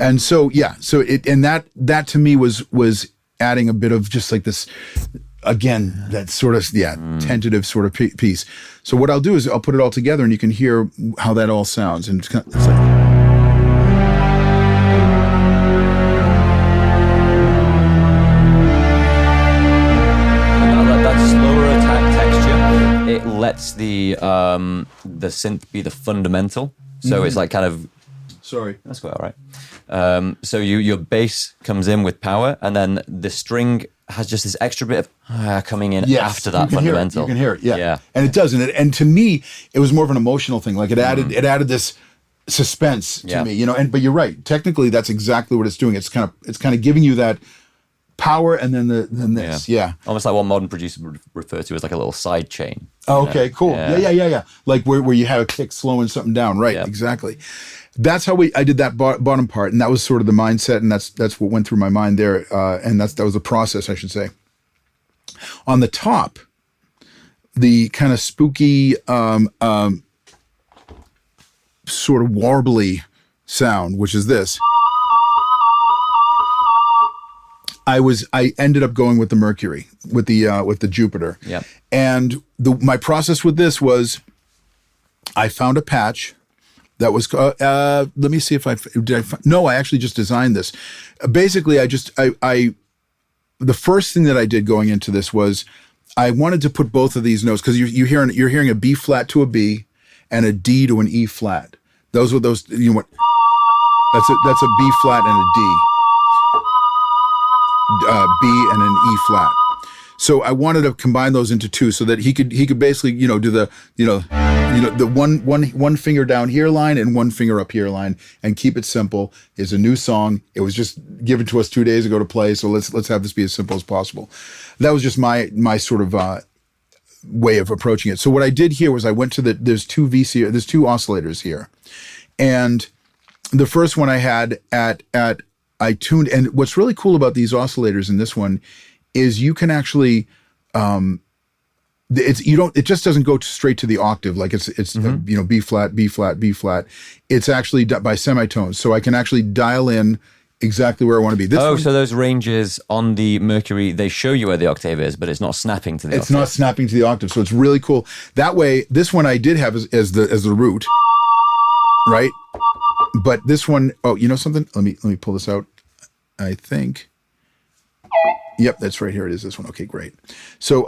And so, yeah, so that to me was adding a bit of just like this, again, that sort of, tentative sort of piece. So what I'll do is I'll put it all together and you can hear how that all sounds. And it's like, it lets the synth be the fundamental, so it's like kind of. Sorry, that's quite all right. So your bass comes in with power, and then the string has just this extra bit of coming in after that fundamental. You can hear it, yeah. And it does, and to me, it was more of an emotional thing. Like it added this suspense to me, but you're right. Technically, that's exactly what it's doing. It's kind of giving you that power, and then this, almost like what modern producers would refer to as like a little side chain. Oh, okay, cool. Yeah. Like where you have a kick slowing something down, right? Yeah. Exactly. That's how I did that bottom part, and that was sort of the mindset, and that's what went through my mind there, and that was the process, I should say. On the top, the kind of spooky, sort of warbly sound, which is this. I ended up going with the Mercury, with the Jupiter. Yeah. And my process with this was, I found a patch that was, let me see if I actually just designed this. Basically, the first thing that I did going into this was, I wanted to put both of these notes, because you're hearing a B flat to a B and a D to an E flat. That's a B flat and a D. B and an E flat. So I wanted to combine those into two, so that he could basically do the the one finger down here line and one finger up here line, and keep it simple. It's a new song. It was just given to us 2 days ago to play, so let's have this be as simple as possible. That was just my sort of way of approaching it. So what I did here was I went to there's two oscillators here, and the first one I had I tuned, and what's really cool about these oscillators in this one is you can actually, it just doesn't go straight to the octave like it's B flat, B flat, B flat. It's actually by semitones, so I can actually dial in exactly where I want to be. So those ranges on the Mercury, they show you where the octave is, but it's not snapping to the octave. It's not snapping to the octave, so it's really cool. That way, this one I did have as the root, right? But this one, something? Let me pull this out. I think. Yep, that's right here. It is this one. Okay, great. So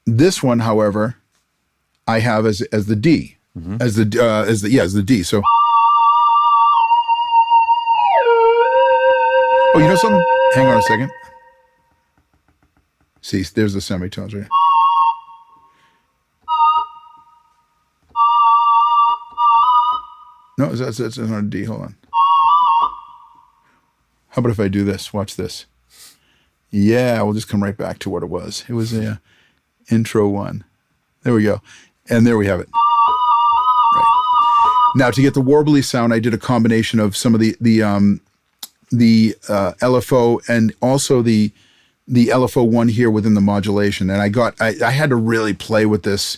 this one, however, I have as the D, as the D. So, something? Hang on a second. See, there's the semitones right. No, that's not a D. Hold on. How about if I do this? Watch this. Yeah, we'll just come right back to what it was. It was a intro one. There we go. And there we have it. Right. Now, to get the warbly sound, I did a combination of some of the LFO and also the LFO one here within the modulation. And I had to really play with this.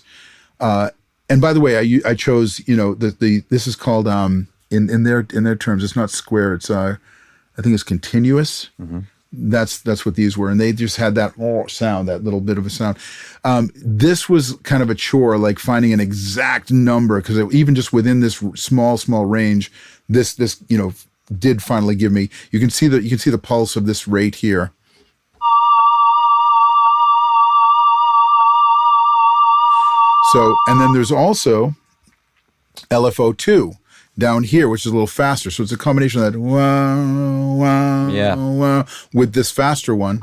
And by the way, I chose, this is called, in their terms, it's not square, it's I think it's continuous. That's what these were, and they just had that sound, that little bit of a sound. This was kind of a chore, like finding an exact number, because even just within this small range, this did finally give me. You can see the pulse of this rate here. So, and then there's also LFO2. down here, which is a little faster. So it's a combination of that wow, wow, wow, with this faster one.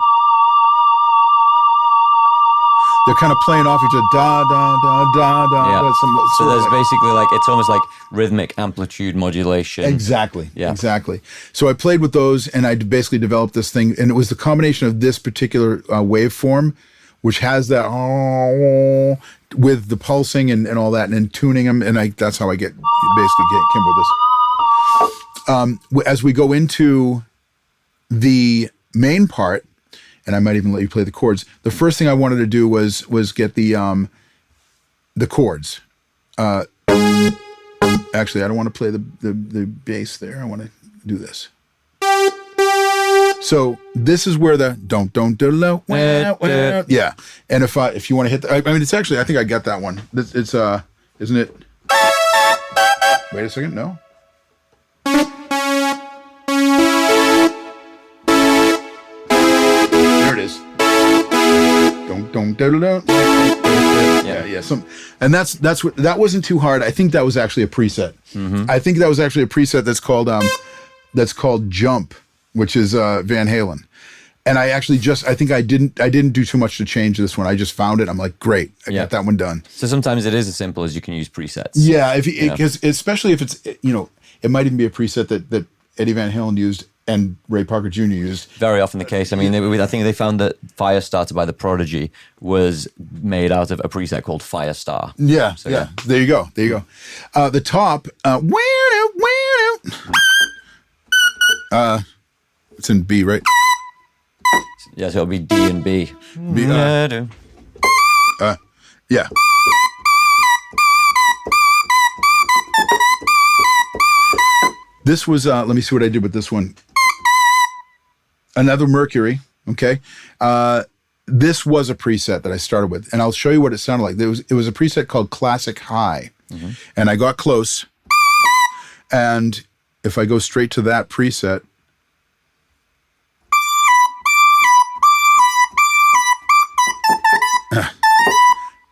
They're kind of playing off each other, da, da, da, da, da. Yeah. So there's like, basically like, it's almost like rhythmic amplitude modulation. Exactly. Yeah. Exactly. So I played with those, and I basically developed this thing, and it was the combination of this particular waveform, which has that with the pulsing and all that, and then tuning them, and that's how I get Kimber with this. As we go into the main part, and I might even let you play the chords. The first thing I wanted to do was get the chords. Actually, I don't want to play the bass there. I want to do this. So this is where the don't do low. Yeah. And if you want to hit, I mean, it's actually, I think I got that one. It's isn't it? Wait a second. No. Yeah. That wasn't too hard. I think that was actually a preset. I think that was actually a preset that's called Jump, which is Van Halen. And I actually I didn't do too much to change this one. I just found it. I'm like, great, I got that one done. So sometimes it is as simple as you can use presets. Yeah, especially if it's, it might even be a preset that Eddie Van Halen used and Ray Parker Jr. used. Very often the case. I mean, I think they found that Firestarter by the Prodigy was made out of a preset called Firestar. Yeah, so, yeah. There you go. The top, it's in B, right? Yeah, so it'll be D and B. Yeah. This was, let me see what I did with this one. Another Mercury, okay? This was a preset that I started with, and I'll show you what it sounded like. It was a preset called Classic High, and I got close, and if I go straight to that preset,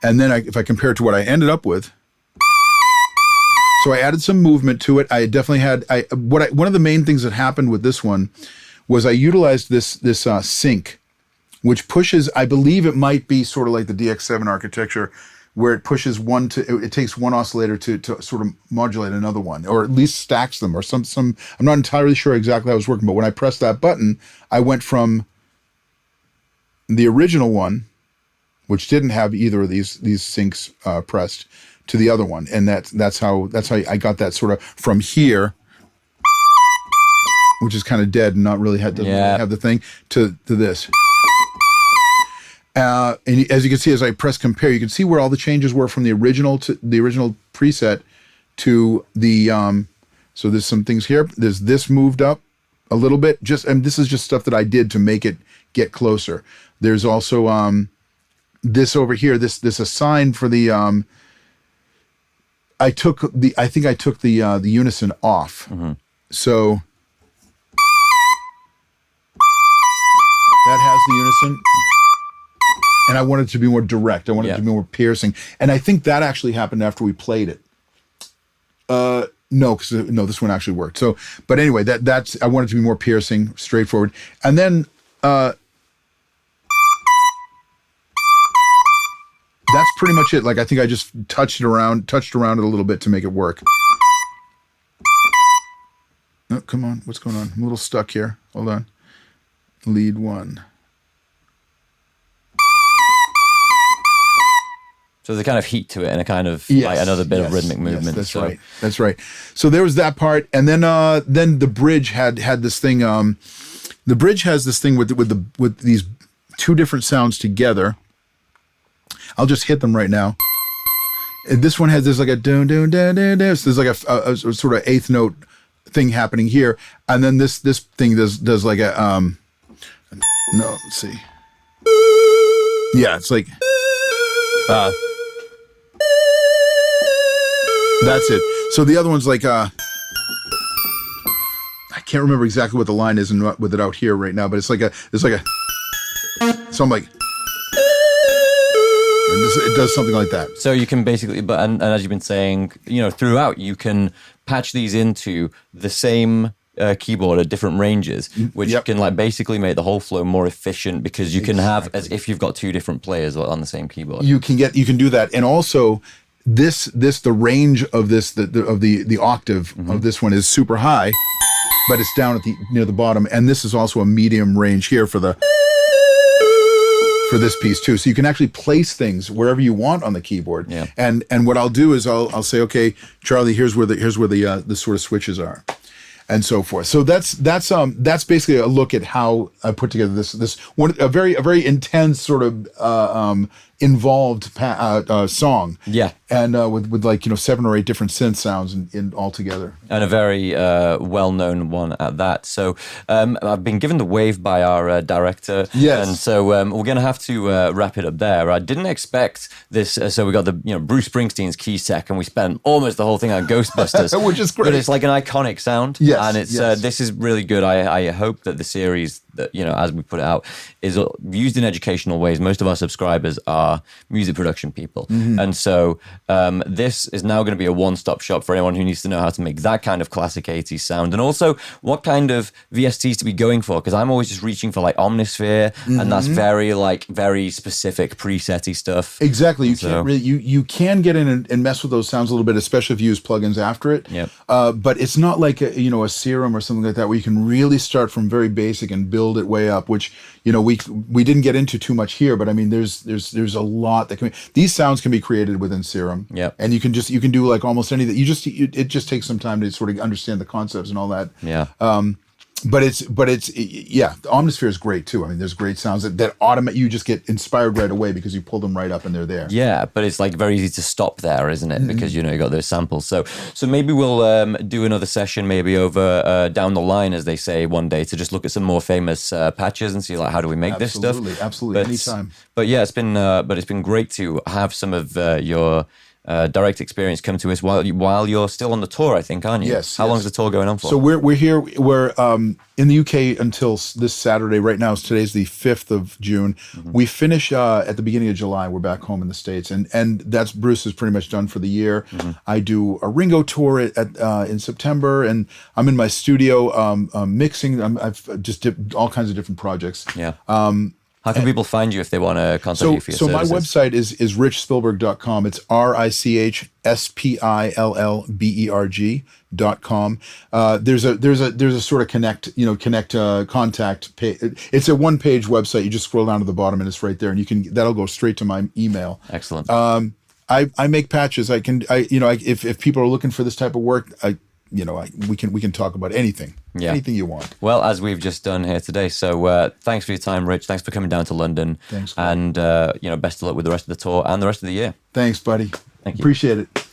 and then if I compare it to what I ended up with, so I added some movement to it. I definitely had one of the main things that happened with this one was I utilized this sync, which pushes. I believe it might be sort of like the DX7 architecture, where it pushes it takes one oscillator to sort of modulate another one, or at least stacks them, or some. I'm not entirely sure exactly how it was working, but when I pressed that button, I went from the original one, which didn't have either of these syncs pressed, to the other one, and that's how I got that sort of from here, which is kind of dead and not really have the thing, to this. And as you can see, as I press compare, you can see where all the changes were from the original preset to the. So there's some things here. There's this moved up a little bit. And this is just stuff that I did to make it get closer. There's also this over here. This assign for the. I think I took the unison off. So that has the unison, and I wanted it to be more direct. I wanted it to be more piercing, and I think that actually happened after we played it. No, this one actually worked. So, but anyway, that's I wanted it to be more piercing, straightforward, and then that's pretty much it. Like, I think I just touched around it a little bit to make it work. Oh, come on. What's going on? I'm a little stuck here. Hold on. Lead one. So there's a kind of heat to it and a kind of like another bit of rhythmic movement. Yes, right. That's right. So there was that part, and then the bridge had this thing. The bridge has this thing with these two different sounds together. I'll just hit them right now. And this one there's like a dun dun dun dun dun. So there's like a sort of eighth note thing happening here, and then this thing does like a no. Let's see. Yeah, it's like that's it. So the other one's like I can't remember exactly what the line is and with it out here right now, but it's like a. So I'm like. And it does something like that. So you can basically, and as you've been saying, throughout, you can patch these into the same keyboard at different ranges, which can basically make the whole flow more efficient, because you can have as if you've got two different players on the same keyboard. You can do that, and also the range of the octave of this one is super high, but it's down at near the bottom, and this is also a medium range here for this piece too. So you can actually place things wherever you want on the keyboard. Yeah. And what I'll do is I'll say, okay, Charlie, here's where the sort of switches are, and so forth. So that's basically a look at how I put together this one, a very intense sort of involved song. Yeah. And with 7 or 8 different synth sounds in all together. And a very well-known one at that. So I've been given the wave by our director. Yes. And so we're going to have to wrap it up there. I didn't expect this. So we got the Bruce Springsteen's key sec, and we spent almost the whole thing on Ghostbusters. Which is great. But it's like an iconic sound. Yes. And it's this is really good. I hope that the series, that as we put it out, is used in educational ways. Most of our subscribers are music production people. Mm-hmm. And so this is now going to be a one-stop shop for anyone who needs to know how to make that kind of classic 80s sound, and also what kind of VSTs to be going for, because I'm always just reaching for Omnisphere, and that's very specific preset-y stuff. Exactly. You can get in and mess with those sounds a little bit, especially if you use plugins after it. Yep. But it's not like a serum or something like that, where you can really start from very basic and build it way up, which we didn't get into too much here, but I mean there's a lot that can be, these sounds can be created within Serum. Yep. And you can do almost anything. It just takes some time to sort of understand the concepts and all that. Yeah. But the Omnisphere is great too. I mean, there's great sounds that automate. You just get inspired right away because you pull them right up and they're there. Yeah, but it's very easy to stop there, isn't it? Mm-hmm. Because you got those samples. So maybe we'll do another session, maybe over down the line, as they say, one day, to just look at some more famous patches and see how do we make this stuff. Absolutely, anytime. But yeah, it's been great to have some of your direct experience come to us while you're still on the tour, I think, aren't you? Yes. How long is the tour going on for? So we're here. We're in the UK until this Saturday. Right now, today's the 5th of June. Mm-hmm. We finish at the beginning of July. We're back home in the States, and that's Bruce is pretty much done for the year. Mm-hmm. I do a Ringo tour in September, and I'm in my studio mixing. I've just did all kinds of different projects. Yeah. How can people find you if they want to contact you for your services? So my website is richspillberg.com. It's RichSpillberg.com. There's a sort of contact page. It's a one-page website. You just scroll down to the bottom and it's right there, and that'll go straight to my email. Excellent. I make patches. If people are looking for this type of work, we can talk about anything. Yeah. Anything you want. Well, as we've just done here today. So thanks for your time, Rich. Thanks for coming down to London. Thanks. And best of luck with the rest of the tour and the rest of the year. Thanks, buddy. Thank you. Appreciate it.